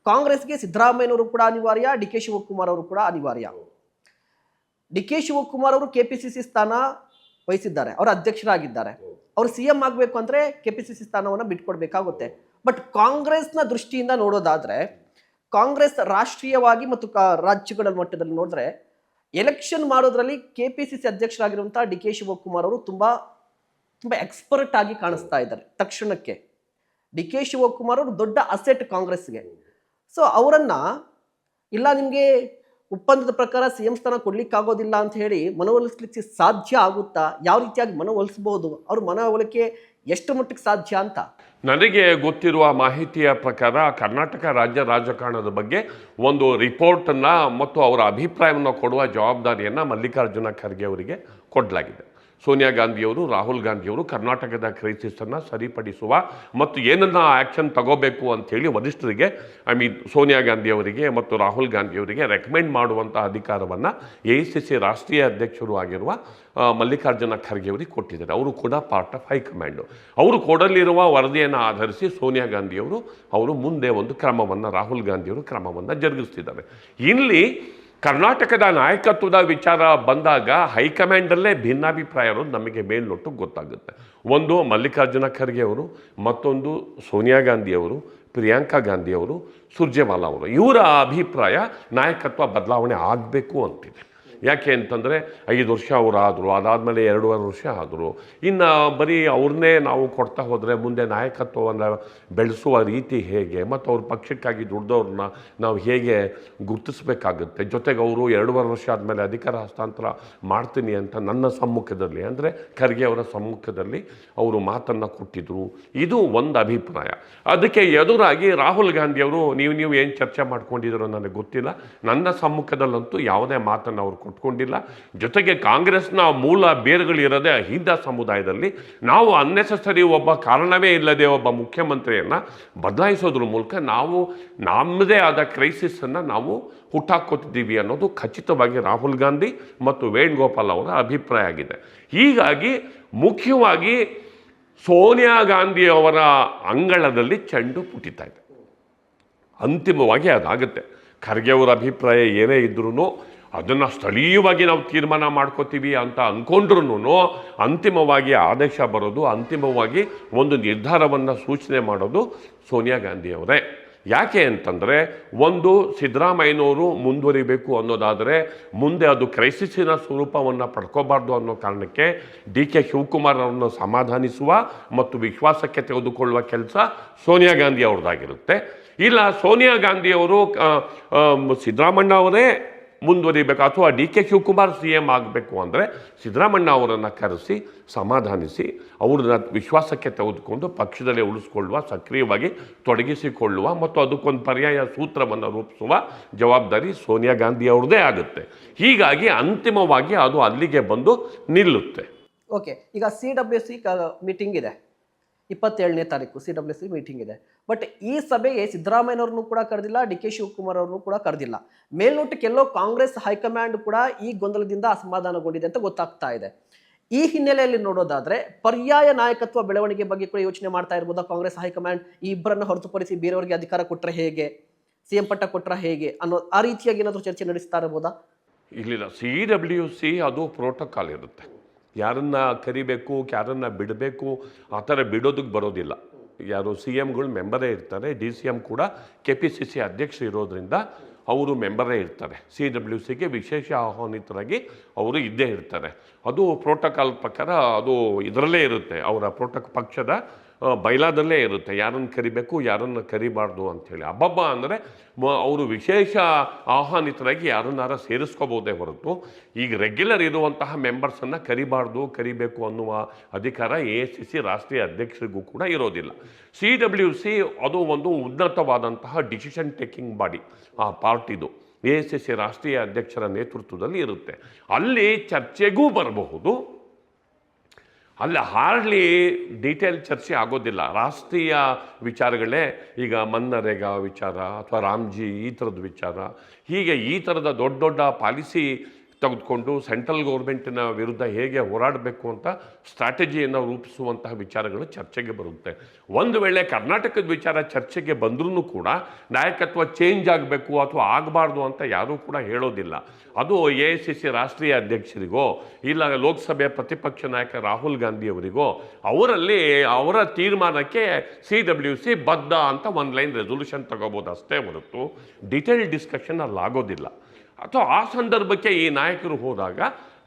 Speaker 1: ಕಾಂಗ್ರೆಸ್ಗೆ ಸಿದ್ದರಾಮಯ್ಯನವರು ಕೂಡ ಅನಿವಾರ್ಯ, DK ಶಿವಕುಮಾರ್ ಅವರು ಕೂಡ ಅನಿವಾರ್ಯ. DK ಶಿವಕುಮಾರ್ ಅವರು KPCC ಸ್ಥಾನ ವಹಿಸಿದ್ದಾರೆ, ಅವರು ಅಧ್ಯಕ್ಷರಾಗಿದ್ದಾರೆ. ಅವರು CM ಆಗಬೇಕು ಅಂದರೆ KPCC ಸ್ಥಾನವನ್ನು ಬಿಟ್ಕೊಡ್ಬೇಕಾಗುತ್ತೆ. ಬಟ್ ಕಾಂಗ್ರೆಸ್ನ ದೃಷ್ಟಿಯಿಂದ ನೋಡೋದಾದರೆ ಕಾಂಗ್ರೆಸ್ ರಾಷ್ಟ್ರೀಯವಾಗಿ ಮತ್ತು ರಾಜ್ಯಗಳ ಮಟ್ಟದಲ್ಲಿ ನೋಡಿದ್ರೆ ಎಲೆಕ್ಷನ್ ಮಾಡೋದ್ರಲ್ಲಿ KPCC ಅಧ್ಯಕ್ಷರಾಗಿರುವಂಥ DK ಶಿವಕುಮಾರ್ ಅವರು ತುಂಬ ಎಕ್ಸ್ಪರ್ಟ್ ಆಗಿ ಕಾಣಿಸ್ತಾ ಇದ್ದಾರೆ. ತಕ್ಷಣಕ್ಕೆ DK ಶಿವಕುಮಾರ್ ಅವರು ದೊಡ್ಡ ಅಸೆಟ್ ಕಾಂಗ್ರೆಸ್ಗೆ. ಸೊ ಅವರನ್ನು ಇಲ್ಲ ನಿಮಗೆ ಒಪ್ಪಂದದ ಪ್ರಕಾರ CM ಸ್ಥಾನ ಕೊಡ್ಲಿಕ್ಕಾಗೋದಿಲ್ಲ ಅಂತ ಹೇಳಿ ಮನವೊಲಿಸ್ಲಿಕ್ಕೆ ಸಾಧ್ಯ ಆಗುತ್ತಾ? ಯಾವ ರೀತಿಯಾಗಿ ಮನವೊಲಿಸ್ಬೋದು? ಅವ್ರ ಮನವೊಲಿಕೆ ಎಷ್ಟು ಮಟ್ಟಿಗೆ ಸಾಧ್ಯ ಅಂತ
Speaker 2: ನನಗೆ ಗೊತ್ತಿರುವ ಮಾಹಿತಿಯ ಪ್ರಕಾರ ಕರ್ನಾಟಕ ರಾಜ್ಯ ರಾಜಕಾರಣದ ಬಗ್ಗೆ ಒಂದು ರಿಪೋರ್ಟನ್ನು ಮತ್ತು ಅವರ ಅಭಿಪ್ರಾಯವನ್ನು ಕೊಡುವ ಜವಾಬ್ದಾರಿಯನ್ನು ಮಲ್ಲಿಕಾರ್ಜುನ ಖರ್ಗೆ ಅವರಿಗೆ ಕೊಡಲಾಗಿದೆ. ಸೋನಿಯಾ ಗಾಂಧಿಯವರು, ರಾಹುಲ್ ಗಾಂಧಿಯವರು ಕರ್ನಾಟಕದ ಕ್ರೈಸಿಸನ್ನು ಸರಿಪಡಿಸುವ ಮತ್ತು ಏನನ್ನ ಆ್ಯಕ್ಷನ್ ತಗೋಬೇಕು ಅಂಥೇಳಿ ವರಿಷ್ಠರಿಗೆ ಸೋನಿಯಾ ಗಾಂಧಿಯವರಿಗೆ ಮತ್ತು ರಾಹುಲ್ ಗಾಂಧಿಯವರಿಗೆ ರೆಕಮೆಂಡ್ ಮಾಡುವಂಥ ಅಧಿಕಾರವನ್ನು AICC ರಾಷ್ಟ್ರೀಯ ಅಧ್ಯಕ್ಷರು ಆಗಿರುವ ಮಲ್ಲಿಕಾರ್ಜುನ ಖರ್ಗೆ ಅವರಿಗೆ ಕೊಟ್ಟಿದ್ದಾರೆ. ಅವರು ಕೂಡ ಪಾರ್ಟ್ ಆಫ್ ಹೈಕಮಾಂಡು. ಅವರು ಕೊಡಲಿರುವ ವರದಿಯನ್ನು ಆಧರಿಸಿ ಸೋನಿಯಾ ಗಾಂಧಿಯವರು ಅವರು ಮುಂದೆ ಒಂದು ಕ್ರಮವನ್ನು, ರಾಹುಲ್ ಗಾಂಧಿಯವರು ಕ್ರಮವನ್ನು ಜರುಗಿಸ್ತಿದ್ದಾರೆ. ಇಲ್ಲಿ ಕರ್ನಾಟಕದ ನಾಯಕತ್ವದ ವಿಚಾರ ಬಂದಾಗ ಹೈಕಮಾಂಡಲ್ಲೇ ಭಿನ್ನಾಭಿಪ್ರಾಯ ಇರೋದು ನಮಗೆ ಮೇಲ್ನೋಟಕ್ಕೆ ಗೊತ್ತಾಗುತ್ತೆ. ಒಂದು ಮಲ್ಲಿಕಾರ್ಜುನ ಖರ್ಗೆ ಅವರು, ಮತ್ತೊಂದು ಸೋನಿಯಾ ಗಾಂಧಿಯವರು, ಪ್ರಿಯಾಂಕಾ ಗಾಂಧಿಯವರು, ಸುರ್ಜೇವಾಲಾ ಅವರು. ಇವರ ಅಭಿಪ್ರಾಯ ನಾಯಕತ್ವ ಬದಲಾವಣೆ ಆಗಬೇಕು ಅಂತಿದೆ. ಯಾಕೆ ಅಂತಂದರೆ 5 ವರ್ಷ ಅವರು ಆದರು, ಅದಾದಮೇಲೆ 2.5 ವರ್ಷ ಆದರು. ಇನ್ನು ಬರೀ ಅವ್ರನ್ನೇ ನಾವು ಕೊಡ್ತಾ ಹೋದರೆ ಮುಂದೆ ನಾಯಕತ್ವವನ್ನು ಬೆಳೆಸುವ ರೀತಿ ಹೇಗೆ, ಮತ್ತು ಅವ್ರ ಪಕ್ಷಕ್ಕಾಗಿ ದುಡ್ದವ್ರನ್ನ ನಾವು ಹೇಗೆ ಗುರುತಿಸ್ಬೇಕಾಗುತ್ತೆ. ಜೊತೆಗೆ ಅವರು 2.5 ವರ್ಷ ಆದಮೇಲೆ ಅಧಿಕಾರ ಹಸ್ತಾಂತರ ಮಾಡ್ತೀನಿ ಅಂತ ನನ್ನ ಸಮ್ಮುಖದಲ್ಲಿ, ಅಂದರೆ ಖರ್ಗೆ ಅವರ ಸಮ್ಮುಖದಲ್ಲಿ ಅವರು ಮಾತನ್ನು ಕೊಟ್ಟಿದ್ರು. ಇದು ಒಂದು ಅಭಿಪ್ರಾಯ. ಅದಕ್ಕೆ ಎದುರಾಗಿ ರಾಹುಲ್ ಗಾಂಧಿಯವರು ನೀವು ಏನು ಚರ್ಚೆ ಮಾಡ್ಕೊಂಡಿದ್ರು ನನಗೆ ಗೊತ್ತಿಲ್ಲ, ನನ್ನ ಸಮ್ಮುಖದಲ್ಲಂತೂ ಯಾವುದೇ ಮಾತನ್ನು ಅವರು ಕೊಟ್ಕೊಂಡಿಲ್ಲ. ಜೊತೆಗೆ ಕಾಂಗ್ರೆಸ್ನ ಮೂಲ ಬೇರುಗಳಿರೋದೇ ಅಹಿಂದ ಸಮುದಾಯದಲ್ಲಿ. ನಾವು ಅನ್ನೆಸೆಸರಿ ಒಬ್ಬ ಕಾರಣವೇ ಇಲ್ಲದೆ ಒಬ್ಬ ಮುಖ್ಯಮಂತ್ರಿಯನ್ನು ಬದಲಾಯಿಸೋದ್ರ ಮೂಲಕ ನಾವು ನಮ್ಮದೇ ಆದ ಕ್ರೈಸಿಸನ್ನು ನಾವು ಹುಟ್ಟಾಕೋತಿದ್ದೀವಿ ಅನ್ನೋದು ಖಚಿತವಾಗಿ ರಾಹುಲ್ ಗಾಂಧಿ ಮತ್ತು ವೇಣುಗೋಪಾಲ್ ಅವರ ಅಭಿಪ್ರಾಯ ಆಗಿದೆ. ಹೀಗಾಗಿ ಮುಖ್ಯವಾಗಿ ಸೋನಿಯಾ ಗಾಂಧಿ ಅವರ ಅಂಗಳದಲ್ಲಿ ಚೆಂಡು ಪುಟಿತಾ ಇದೆ. ಅಂತಿಮವಾಗಿ ಅದಾಗುತ್ತೆ. ಖರ್ಗೆ ಅವರ ಅಭಿಪ್ರಾಯ ಏನೇ ಇದ್ರೂ ಅದನ್ನು ಸ್ಥಳೀಯವಾಗಿ ನಾವು ತೀರ್ಮಾನ ಮಾಡ್ಕೋತೀವಿ ಅಂತ ಅಂದ್ಕೊಂಡ್ರೂ ಅಂತಿಮವಾಗಿ ಆದೇಶ ಬರೋದು, ಅಂತಿಮವಾಗಿ ಒಂದು ನಿರ್ಧಾರವನ್ನು ಸೂಚನೆ ಮಾಡೋದು ಸೋನಿಯಾ ಗಾಂಧಿಯವರೇ. ಯಾಕೆ ಅಂತಂದರೆ, ಒಂದು ಸಿದ್ದರಾಮಯ್ಯನವರು ಮುಂದುವರಿಬೇಕು ಅನ್ನೋದಾದರೆ ಮುಂದೆ ಅದು ಕ್ರೈಸಿಸಿನ ಸ್ವರೂಪವನ್ನು ಪಡ್ಕೋಬಾರ್ದು ಅನ್ನೋ ಕಾರಣಕ್ಕೆ DK ಶಿವಕುಮಾರ್ ಅವರನ್ನು ಸಮಾಧಾನಿಸುವ ಮತ್ತು ವಿಶ್ವಾಸಕ್ಕೆ ತೆಗೆದುಕೊಳ್ಳುವ ಕೆಲಸ ಸೋನಿಯಾ ಗಾಂಧಿ ಅವ್ರದ್ದಾಗಿರುತ್ತೆ. ಇಲ್ಲ ಸೋನಿಯಾ ಗಾಂಧಿಯವರು ಸಿದ್ದರಾಮಣ್ಣ ಅವರೇ ಮುಂದುವರಿಬೇಕು ಅಥವಾ DK ಶಿವಕುಮಾರ್ CM ಆಗಬೇಕು ಅಂದರೆ ಸಿದ್ದರಾಮಣ್ಣ ಅವರನ್ನು ಕರೆಸಿ ಸಮಾಧಾನಿಸಿ ಅವ್ರನ್ನ ವಿಶ್ವಾಸಕ್ಕೆ ತೆಗೆದುಕೊಂಡು ಪಕ್ಷದಲ್ಲೇ ಉಳಿಸ್ಕೊಳ್ಳುವ, ಸಕ್ರಿಯವಾಗಿ ತೊಡಗಿಸಿಕೊಳ್ಳುವ ಮತ್ತು ಅದಕ್ಕೊಂದು ಪರ್ಯಾಯ ಸೂತ್ರವನ್ನು ರೂಪಿಸುವ ಜವಾಬ್ದಾರಿ ಸೋನಿಯಾ ಗಾಂಧಿ ಅವ್ರದ್ದೇ ಆಗುತ್ತೆ. ಹೀಗಾಗಿ ಅಂತಿಮವಾಗಿ ಅದು ಅಲ್ಲಿಗೆ ಬಂದು ನಿಲ್ಲುತ್ತೆ.
Speaker 1: ಓಕೆ, ಈಗ CWC ಮೀಟಿಂಗ್ ಇದೆ, 27ನೇ ತಾರೀಕು CWC ಮೀಟಿಂಗ್ ಇದೆ. ಬಟ್ ಈ ಸಭೆಗೆ ಸಿದ್ದರಾಮಯ್ಯನವ್ರನ್ನೂ ಕೂಡ ಕರೆದಿಲ್ಲ, DK ಶಿವಕುಮಾರ್ ಅವ್ರನ್ನೂ ಕೂಡ ಕರೆದಿಲ್ಲ. ಮೇಲ್ನೋಟಕ್ಕೆ ಎಲ್ಲೋ ಕಾಂಗ್ರೆಸ್ ಹೈಕಮಾಂಡ್ ಕೂಡ ಈ ಗೊಂದಲದಿಂದ ಅಸಮಾಧಾನಗೊಂಡಿದೆ ಅಂತ ಗೊತ್ತಾಗ್ತಾ ಇದೆ. ಈ ಹಿನ್ನೆಲೆಯಲ್ಲಿ ನೋಡೋದಾದ್ರೆ ಪರ್ಯಾಯ ನಾಯಕತ್ವ ಬೆಳವಣಿಗೆ ಬಗ್ಗೆ ಕೂಡ ಯೋಚನೆ ಮಾಡ್ತಾ ಇರ್ಬೋದಾ ಕಾಂಗ್ರೆಸ್ ಹೈಕಮಾಂಡ್? ಈ ಇಬ್ಬರನ್ನ ಹೊರತುಪಡಿಸಿ ಬೇರೆಯವರಿಗೆ ಅಧಿಕಾರ ಕೊಟ್ಟರೆ ಹೇಗೆ, CM ಪಟ್ಟ ಕೊಟ್ಟರೆ ಹೇಗೆ ಅನ್ನೋ ಆ ರೀತಿಯಾಗಿ ಏನಾದರೂ ಚರ್ಚೆ ನಡೆಸ್ತಾ ಇರ್ಬೋದಾ?
Speaker 2: ಇಲ್ಲ, CWC ಅದು ಪ್ರೋಟೋಕಾಲ್ ಇರುತ್ತೆ. ಯಾರನ್ನ ಕರಿಬೇಕು, ಯಾರನ್ನ ಬಿಡಬೇಕು, ಆ ಥರ ಬಿಡೋದಕ್ಕೆ ಬರೋದಿಲ್ಲ. ಯಾರು CMಗಳು ಮೆಂಬರೇ ಇರ್ತಾರೆ. DCM ಕೂಡ KPCC ಅಧ್ಯಕ್ಷರು ಇರೋದ್ರಿಂದ ಅವರು ಮೆಂಬರೇ ಇರ್ತಾರೆ. CWCಗೆ ವಿಶೇಷ ಆಹ್ವಾನಿತರಾಗಿ ಅವರು ಇದ್ದೇ ಇರ್ತಾರೆ. ಅದು ಪ್ರೋಟೋಕಾಲ್ ಪ್ರಕಾರ ಅದು ಇದರಲ್ಲೇ ಇರುತ್ತೆ, ಅವರ ಪಕ್ಷದ ಬೈಲಾದಲ್ಲೇ ಇರುತ್ತೆ, ಯಾರನ್ನು ಕರಿಬೇಕು ಯಾರನ್ನು ಕರಿಬಾರ್ದು ಅಂಥೇಳಿ. ಹಬ್ಬಬ್ಬ ಅಂದರೆ ಅವರು ವಿಶೇಷ ಆಹ್ವಾನಿತರಾಗಿ ಯಾರನ್ನಾರ ಸೇರಿಸ್ಕೋಬೋದೇ ಹೊರತು ಈಗ ರೆಗ್ಯುಲರ್ ಇರುವಂತಹ ಮೆಂಬರ್ಸನ್ನು ಕರಿಬೇಕು ಅನ್ನುವ ಅಧಿಕಾರ AICC ರಾಷ್ಟ್ರೀಯ ಅಧ್ಯಕ್ಷರಿಗೂ ಕೂಡ ಇರೋದಿಲ್ಲ. CWC ಅದು ಒಂದು ಉನ್ನತವಾದಂತಹ ಡಿಸಿಷನ್ ಟೇಕಿಂಗ್ ಬಾಡಿ, ಆ ಪಾರ್ಟಿದು AICC ರಾಷ್ಟ್ರೀಯ ಅಧ್ಯಕ್ಷರ ನೇತೃತ್ವದಲ್ಲಿ ಇರುತ್ತೆ. ಅಲ್ಲಿ ಚರ್ಚೆಗೂ ಬರಬಹುದು, ಅಲ್ಲಿ ಹಾರ್ಡ್ಲಿ ಡೀಟೇಲ್ ಚರ್ಚೆ ಆಗೋದಿಲ್ಲ. ರಾಷ್ಟ್ರೀಯ ವಿಚಾರಗಳೇ, ಈಗ ಮನ್ನರೇಗಾ ವಿಚಾರ ಅಥವಾ ರಾಮ್ಜಿ ಈ ಥರದ ವಿಚಾರ, ಹೀಗೆ ಈ ಥರದ ದೊಡ್ಡ ದೊಡ್ಡ ಪಾಲಿಸಿ ತೆಗೆದುಕೊಂಡು ಸೆಂಟ್ರಲ್ ಗೌರ್ಮೆಂಟಿನ ವಿರುದ್ಧ ಹೇಗೆ ಹೋರಾಡಬೇಕು ಅಂತ ಸ್ಟ್ರಾಟಜಿಯನ್ನು ರೂಪಿಸುವಂತಹ ವಿಚಾರಗಳು ಚರ್ಚೆಗೆ ಬರುತ್ತೆ. ಒಂದು ವೇಳೆ ಕರ್ನಾಟಕದ ವಿಚಾರ ಚರ್ಚೆಗೆ ಬಂದ್ರೂ ಕೂಡ ನಾಯಕತ್ವ ಚೇಂಜ್ ಆಗಬೇಕು ಅಥವಾ ಆಗಬಾರ್ದು ಅಂತ ಯಾರೂ ಕೂಡ ಹೇಳೋದಿಲ್ಲ. ಅದು AICC ರಾಷ್ಟ್ರೀಯ ಅಧ್ಯಕ್ಷರಿಗೋ ಇಲ್ಲ ಲೋಕಸಭೆ ಪ್ರತಿಪಕ್ಷ ನಾಯಕ ರಾಹುಲ್ ಗಾಂಧಿಯವರಿಗೋ ಅವರಲ್ಲಿ ಅವರ ತೀರ್ಮಾನಕ್ಕೆ CWC ಬದ್ಧ ಅಂತ ಒಂದು ಲೈನ್ ರೆಸೊಲ್ಯೂಷನ್ ತಗೋಬೋದು ಅಷ್ಟೇ ಹೊರತು ಡಿಟೇಲ್ ಡಿಸ್ಕಷನ್ ಅಲ್ಲಿ ಆಗೋದಿಲ್ಲ. ಅಥವಾ ಆ ಸಂದರ್ಭಕ್ಕೆ ಈ ನಾಯಕರು ಹೋದಾಗ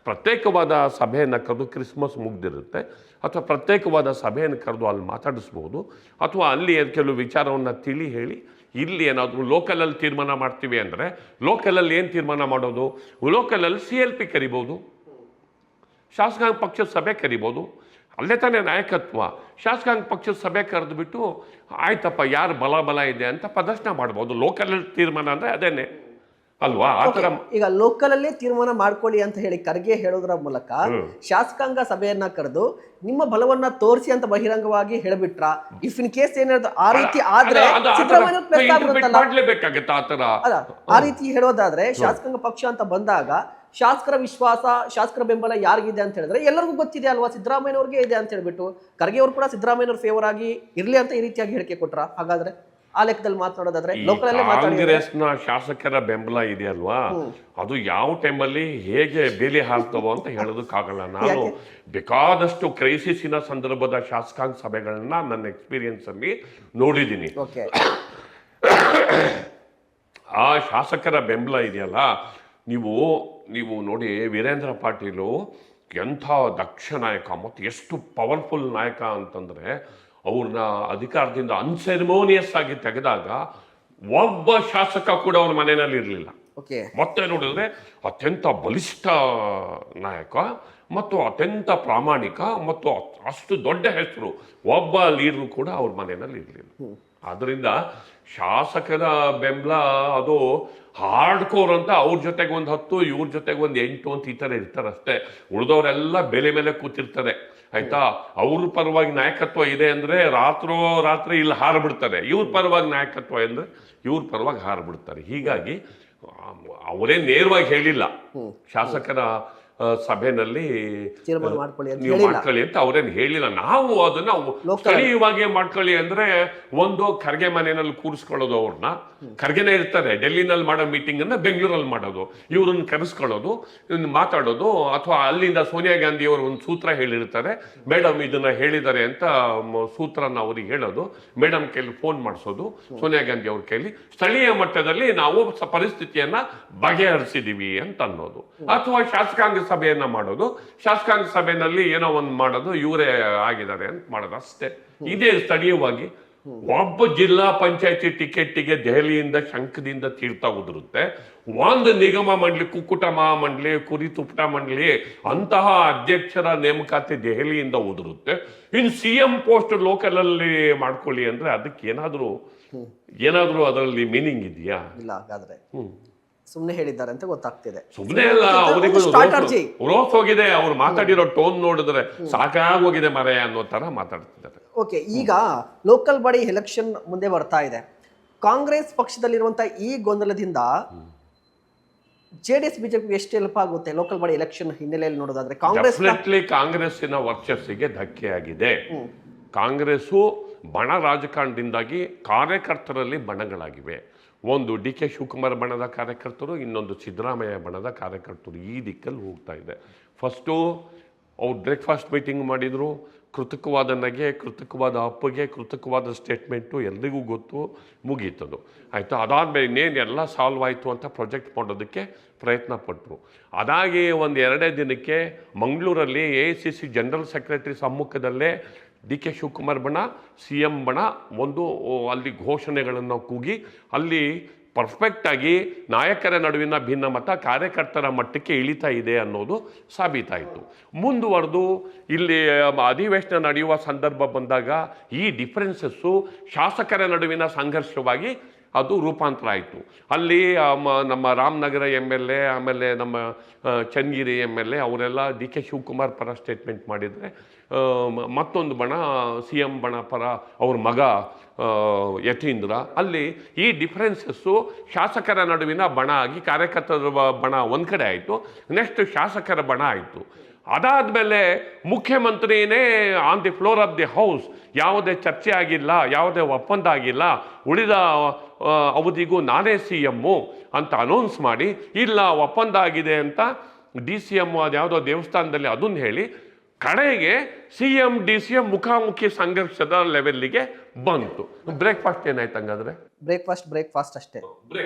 Speaker 2: ಪ್ರತ್ಯೇಕವಾದ ಸಭೆಯನ್ನು ಕರೆದು, ಕ್ರಿಸ್ಮಸ್ ಮುಗ್ದಿರುತ್ತೆ, ಅಥವಾ ಪ್ರತ್ಯೇಕವಾದ ಸಭೆಯನ್ನು ಕರೆದು ಅಲ್ಲಿ ಮಾತಾಡಿಸ್ಬೋದು, ಅಥವಾ ಅಲ್ಲಿ ಕೆಲವು ವಿಚಾರವನ್ನು ತಿಳಿ ಹೇಳಿ ಇಲ್ಲಿ ಏನಾದರೂ ಲೋಕಲಲ್ಲಿ ತೀರ್ಮಾನ ಮಾಡ್ತೀವಿ ಅಂದರೆ ಲೋಕಲಲ್ಲಿ ಏನು ತೀರ್ಮಾನ ಮಾಡೋದು, ಲೋಕಲಲ್ಲಿ CLP ಕರಿಬೋದು, ಶಾಸಕಾಂಗ ಪಕ್ಷದ ಸಭೆ ಕರಿಬೋದು, ಅಲ್ಲೇ ತಾನೇ ನಾಯಕತ್ವ. ಶಾಸಕಾಂಗ ಪಕ್ಷದ ಸಭೆ ಕರೆದುಬಿಟ್ಟು ಆಯ್ತಪ್ಪ ಯಾರು ಬಲ ಇದೆ ಅಂತ ಪ್ರದರ್ಶನ ಮಾಡ್ಬೋದು. ಲೋಕಲಲ್ಲಿ ತೀರ್ಮಾನ ಅಂದರೆ ಅದೇನೆ ಅಲ್ವಾ? ಆ ಥರ
Speaker 1: ಈಗ ಲೋಕಲ್ ಅಲ್ಲೇ ತೀರ್ಮಾನ ಮಾಡ್ಕೊಳ್ಳಿ ಅಂತ ಹೇಳಿ ಖರ್ಗೆ ಹೇಳೋದ್ರ ಮೂಲಕ ಶಾಸಕಾಂಗ ಸಭೆಯನ್ನ ಕರೆದು ನಿಮ್ಮ ಬಲವನ್ನ ತೋರಿಸಿ ಅಂತ ಬಹಿರಂಗವಾಗಿ ಹೇಳ್ಬಿಟ್ರ. ಇಫ್ ಇನ್ ಕೇಸ್ ಏನಾದ್ರು ಆ ರೀತಿ ಆದ್ರೆ ಆ ರೀತಿ ಹೇಳೋದಾದ್ರೆ ಶಾಸಕಾಂಗ ಪಕ್ಷ ಅಂತ ಬಂದಾಗ ಶಾಸಕರ ವಿಶ್ವಾಸ, ಶಾಸಕರ ಬೆಂಬಲ ಯಾರಿಗಿದೆ ಅಂತ ಹೇಳಿದ್ರೆ ಎಲ್ಲರಿಗೂ ಗೊತ್ತಿದೆ ಅಲ್ವಾ, ಸಿದ್ದರಾಮಯ್ಯನವ್ರಿಗೆ ಇದೆ ಅಂತ ಹೇಳ್ಬಿಟ್ಟು ಖರ್ಗೆ ಅವರು ಕೂಡ ಸಿದ್ದರಾಮಯ್ಯನವ್ರ ಫೇವರ್ ಆಗಿ ಇರ್ಲಿ ಅಂತ ಈ ರೀತಿಯಾಗಿ ಹೇಳಿಕೆ ಕೊಟ್ರ. ಹಾಗಾದ್ರೆ ಆ ಲೆಕ್ಕದಲ್ಲಿ ಮಾತನಾಡೋದಾದ್ರೆ
Speaker 2: ಕಾಂಗ್ರೆಸ್ನ ಶಾಸಕರ ಬೆಂಬಲ ಇದೆಯಲ್ವಾ, ಅದು ಯಾವ ಟೈಮಲ್ಲಿ ಹೇಗೆ ಬೇಲಿ ಹಾಕ್ತವೋ ಅಂತ ಹೇಳೋದಕ್ಕಾಗಲ್ಲ. ನಾನು ಬೇಕಾದಷ್ಟು ಕ್ರೈಸಿಸಿನ ಸಂದರ್ಭದ ಶಾಸಕಾಂಗ ಸಭೆಗಳನ್ನ ನನ್ನ ಎಕ್ಸ್ಪೀರಿಯನ್ಸ್ ಅಲ್ಲಿ ನೋಡಿದ್ದೀನಿ. ಆ ಶಾಸಕರ ಬೆಂಬಲ ಇದೆಯಲ್ಲ, ನೀವು ನೀವು ನೋಡಿ, ವೀರೇಂದ್ರ ಪಾಟೀಲು ಎಂಥ ದಕ್ಷ ನಾಯಕ ಮತ್ತು ಎಷ್ಟು ಪವರ್ಫುಲ್ ನಾಯಕ ಅಂತಂದರೆ, ಅವ್ರನ್ನ ಅಧಿಕಾರದಿಂದ ಅನ್ಸೆರಿಮೋನಿಯಸ್ ಆಗಿ ತೆಗೆದಾಗ ಒಬ್ಬ ಶಾಸಕ ಕೂಡ ಅವ್ರ ಮನೆಯಲ್ಲಿ ಇರಲಿಲ್ಲ.
Speaker 1: ಓಕೆ.
Speaker 2: ಮತ್ತೆ ನೋಡಿದ್ರೆ ಅತ್ಯಂತ ಬಲಿಷ್ಠ ನಾಯಕ ಮತ್ತು ಅತ್ಯಂತ ಪ್ರಾಮಾಣಿಕ ಮತ್ತು ಅಷ್ಟು ದೊಡ್ಡ ಹೆಸರು, ಒಬ್ಬ ಲೀಡ್ರು ಕೂಡ ಅವ್ರ ಮನೆಯಲ್ಲಿ ಇರಲಿಲ್ಲ. ಆದ್ದರಿಂದ ಶಾಸಕರ ಬೆಂಬಲ ಅದು ಹಾರ್ಡ್ ಕೋರ್ ಅಂತ ಅವ್ರ ಜೊತೆಗೆ ಒಂದು 10, ಇವ್ರ ಜೊತೆಗೆ ಒಂದು 8 ಅಂತ ಈ ಥರ ಇರ್ತಾರೆ ಅಷ್ಟೇ. ಉಳಿದವರೆಲ್ಲ ಬೆಲೆ ಮೇಲೆ ಕೂತಿರ್ತಾರೆ, ಆಯ್ತಾ. ಅವ್ರ ಪರವಾಗಿ ನಾಯಕತ್ವ ಇದೆ ಅಂದರೆ ರಾತ್ರಿ ಇಲ್ಲಿ ಹಾರ್ಬಿಡ್ತಾರೆ, ಇವ್ರ ಪರವಾಗಿ ನಾಯಕತ್ವ ಅಂದರೆ ಇವ್ರ ಪರವಾಗಿ ಹಾರ್ಬಿಡ್ತಾರೆ. ಹೀಗಾಗಿ ಅವರೇ ನೇರವಾಗಿ ಹೇಳಿಲ್ಲ ಶಾಸಕರ ಸಭೆಯಲ್ಲಿ ನೀವು ಮಾಡ್ಕೊಳ್ಳಿ ಅಂತ ಅವ್ರೇನು ಹೇಳಿಲ್ಲ. ನಾವು ಅದನ್ನ ಸ್ಥಳೀಯವಾಗಿ ಮಾಡ್ಕೊಳ್ಳಿ ಅಂದ್ರೆ, ಒಂದು ಖರ್ಗೆ ಮನೆಯಲ್ಲಿ ಕೂರಿಸ್ಕೊಳ್ಳೋದು, ಅವ್ರನ್ನ ಖರ್ಗೆನೇ ಇರ್ತಾರೆ, ಡೆಲ್ಲಿನಲ್ಲಿ ಮಾಡೋ ಮೀಟಿಂಗ್ ಅನ್ನ ಬೆಂಗಳೂರಲ್ಲಿ ಮಾಡೋದು, ಇವ್ರನ್ನ ಕರೆಸ್ಕೊಳ್ಳೋದು, ಮಾತಾಡೋದು, ಅಥವಾ ಅಲ್ಲಿಂದ ಸೋನಿಯಾ ಗಾಂಧಿ ಅವರು ಒಂದು ಸೂತ್ರ ಹೇಳಿರ್ತಾರೆ, ಮೇಡಮ್ ಇದನ್ನ ಹೇಳಿದ್ದಾರೆ ಅಂತ ಸೂತ್ರನ ಅವ್ರಿಗೆ ಹೇಳೋದು, ಮೇಡಮ್ ಕೈಲಿ ಫೋನ್ ಮಾಡಿಸೋದು, ಸೋನಿಯಾ ಗಾಂಧಿ ಅವ್ರ ಕೈಲಿ ಸ್ಥಳೀಯ ಮಟ್ಟದಲ್ಲಿ ನಾವು ಪರಿಸ್ಥಿತಿಯನ್ನ ಬಗೆಹರಿಸಿದೀವಿ ಅಂತ ಅನ್ನೋದು, ಅಥವಾ ಶಾಸಕಾಂಗ ಸಭೆಯನ್ನ ಮಾಡೋದು, ಶಾಸಕಾಂಗ ಸಭೆಯಲ್ಲಿ ಏನೋ ಒಂದು ಮಾಡೋದು, ಇವರೇ ಆಗಿದ್ದಾರೆ ಅಂತ ಮಾಡೋದು ಅಷ್ಟೇ. ಇದೇ ಸ್ಥಳೀಯವಾಗಿ. ಒಬ್ಬ ಜಿಲ್ಲಾ ಪಂಚಾಯತಿ ಟಿಕೆಟ್ಗೆ ದೆಹಲಿಯಿಂದ ಶಂಖದಿಂದ ತೀರ್ಥ ಉದುರುತ್ತೆ, ಒಂದು ನಿಗಮ ಮಂಡಳಿ, ಕುಕ್ಕುಟ ಮಹಾಮಂಡಳಿ, ಕುರಿ ತುಪ್ಪಟ ಮಂಡಳಿ ಅಂತಹ ಅಧ್ಯಕ್ಷರ ನೇಮಕಾತಿ ದೆಹಲಿಯಿಂದ ಉದುರುತ್ತೆ. ಇನ್ನು CM ಪೋಸ್ಟ್ ಲೋಕಲ್ ಅಲ್ಲಿ ಮಾಡ್ಕೊಳ್ಳಿ ಅಂದ್ರೆ ಅದಕ್ಕೆ ಏನಾದ್ರೂ ಅದರಲ್ಲಿ ಮೀನಿಂಗ್ ಇದೆಯಾ?
Speaker 1: ಇಲ್ಲ. ಹಾಗಾದ್ರೆ ಸುಮ್ಮನೆ ಹೇಳಿದ್ದಾರೆ ಅಂತ ಗೊತ್ತಾಗ್ತಿದೆ.
Speaker 2: ಸುಮ್ಮನೆ ಅಲ್ಲ, ಅವರಿಗೂ ರೋಸ್ ಹೋಗಿದೆ. ಅವ್ರು ಮಾತಾಡಿರೋ ಟೋನ್ ನೋಡಿದ್ರೆ ಸಾಕಾಗೋಗಿದೆ ಮರೆ ಅನ್ನೋ ತರ ಮಾತಾಡ್ತಿದ್ದಾರೆ.
Speaker 1: ಓಕೆ, ಈಗ ಲೋಕಲ್ ಬಾಡಿ ಎಲೆಕ್ಷನ್ ಮುಂದೆ ಬರ್ತಾ ಇದೆ. ಕಾಂಗ್ರೆಸ್ ಪಕ್ಷದಲ್ಲಿರುವಂತಹ ಈ ಗೊಂದಲದಿಂದ JDS ಬಿಜೆಪಿ ಎಷ್ಟು ಹೆಲ್ಪ್ ಆಗುತ್ತೆ ಲೋಕಲ್ ಬಾಡಿ ಎಲೆಕ್ಷನ್ ಹಿನ್ನೆಲೆಯಲ್ಲಿ ನೋಡೋದಾದ್ರೆ?
Speaker 2: ಕಾಂಗ್ರೆಸ್ಸಿನ ವರ್ಚಸ್ಸಿಗೆ ಧಕ್ಕೆಯಾಗಿದೆ. ಕಾಂಗ್ರೆಸ್ಸು ಬಣ ರಾಜಕಾರಣದಿಂದಾಗಿ ಕಾರ್ಯಕರ್ತರಲ್ಲಿ ಬಣಗಳಾಗಿವೆ. ಒಂದು DK ಶಿವಕುಮಾರ್ ಬಣದ ಕಾರ್ಯಕರ್ತರು, ಇನ್ನೊಂದು ಸಿದ್ದರಾಮಯ್ಯ ಬಣದ ಕಾರ್ಯಕರ್ತರು ಈ ದಿಕ್ಕಲ್ಲಿ ಹೋಗ್ತಾ ಇದೆ. ಫಸ್ಟು ಅವ್ರು ಬ್ರೇಕ್ಫಾಸ್ಟ್ ಮೀಟಿಂಗ್ ಮಾಡಿದರು, ಕೃತಕವಾದ ನಗೆ, ಕೃತಕವಾದ ಅಪ್ಪಗೆ, ಕೃತಕವಾದ ಸ್ಟೇಟ್ಮೆಂಟು ಎಲ್ರಿಗೂ ಗೊತ್ತು, ಮುಗೀತದು ಆಯಿತು. ಅದಾದಮೇಲೆ ಇನ್ನೇನು ಎಲ್ಲ ಸಾಲ್ವ್ ಆಯಿತು ಅಂತ ಪ್ರೊಜೆಕ್ಟ್ ಮಾಡೋದಕ್ಕೆ ಪ್ರಯತ್ನ ಪಟ್ಟರು. ಅದಾಗಿ ಒಂದು 2 ದಿನಕ್ಕೆ ಮಂಗಳೂರಲ್ಲಿ AICC ಜನರಲ್ ಸೆಕ್ರೆಟರಿ ಸಮ್ಮುಖದಲ್ಲೇ DK ಶಿವಕುಮಾರ್ ಬಣ, CM ಬಣ ಒಂದು ಅಲ್ಲಿ ಘೋಷಣೆಗಳನ್ನು ಕೂಗಿ ಅಲ್ಲಿ ಪರ್ಫೆಕ್ಟಾಗಿ ನಾಯಕರ ನಡುವಿನ ಭಿನ್ನಮತ ಕಾರ್ಯಕರ್ತರ ಮಟ್ಟಕ್ಕೆ ಇಳಿತಾ ಇದೆ ಅನ್ನೋದು ಸಾಬೀತಾಯಿತು. ಮುಂದುವರೆದು ಇಲ್ಲಿ ಅಧಿವೇಶನ ನಡೆಯುವ ಸಂದರ್ಭ ಬಂದಾಗ ಈ ಡಿಫರೆನ್ಸಸ್ಸು ಶಾಸಕರ ನಡುವಿನ ಸಂಘರ್ಷವಾಗಿ ಅದು ರೂಪಾಂತರ ಆಯಿತು. ಅಲ್ಲಿ ನಮ್ಮ ರಾಮನಗರ MLA, ಆಮೇಲೆ ನಮ್ಮ ಚನ್ನಗಿರಿ MLA ಅವರೆಲ್ಲ DK ಶಿವಕುಮಾರ್ ಪರ ಸ್ಟೇಟ್ಮೆಂಟ್ ಮಾಡಿದರೆ, ಮತ್ತೊಂದು ಬಣ CM ಬಣ ಪರ ಅವ್ರ ಮಗ ಯತೀಂದ್ರ, ಅಲ್ಲಿ ಈ ಡಿಫರೆನ್ಸಸ್ಸು ಶಾಸಕರ ನಡುವಿನ ಬಣ ಆಗಿ ಕಾರ್ಯಕರ್ತರ ಬಣ ಒಂದು ಕಡೆ ಆಯಿತು, ನೆಕ್ಸ್ಟ್ ಶಾಸಕರ ಬಣ ಆಯಿತು. ಅದಾದಮೇಲೆ ಮುಖ್ಯಮಂತ್ರಿನೇ on the floor of the house ಯಾವುದೇ ಚರ್ಚೆ ಆಗಿಲ್ಲ, ಯಾವುದೇ ಒಪ್ಪಂದ ಆಗಿಲ್ಲ, ಉಳಿದ ಅವಧಿಗೂ ನಾನೇ CM ಅಂತ ಅನೌನ್ಸ್ ಮಾಡಿ, ಇಲ್ಲ ಒಪ್ಪಂದ ಆಗಿದೆ ಅಂತ DCM ಅದ್ಯಾವುದೋ ದೇವಸ್ಥಾನದಲ್ಲಿ ಅದನ್ನು ಹೇಳಿ, ಕಡೆಗೆ CM DCM ಮುಖಾಮುಖಿ ಸಂಘರ್ಷದ ಲೆವೆಲ್ಲಿಗೆ ಬಂತು. ಬ್ರೇಕ್ಫಾಸ್ಟ್ ಏನಾಯ್ತು ಹಂಗಾದ್ರೆ?
Speaker 1: ಬ್ರೇಕ್ಫಾಸ್ಟ್ ಅಷ್ಟೇ,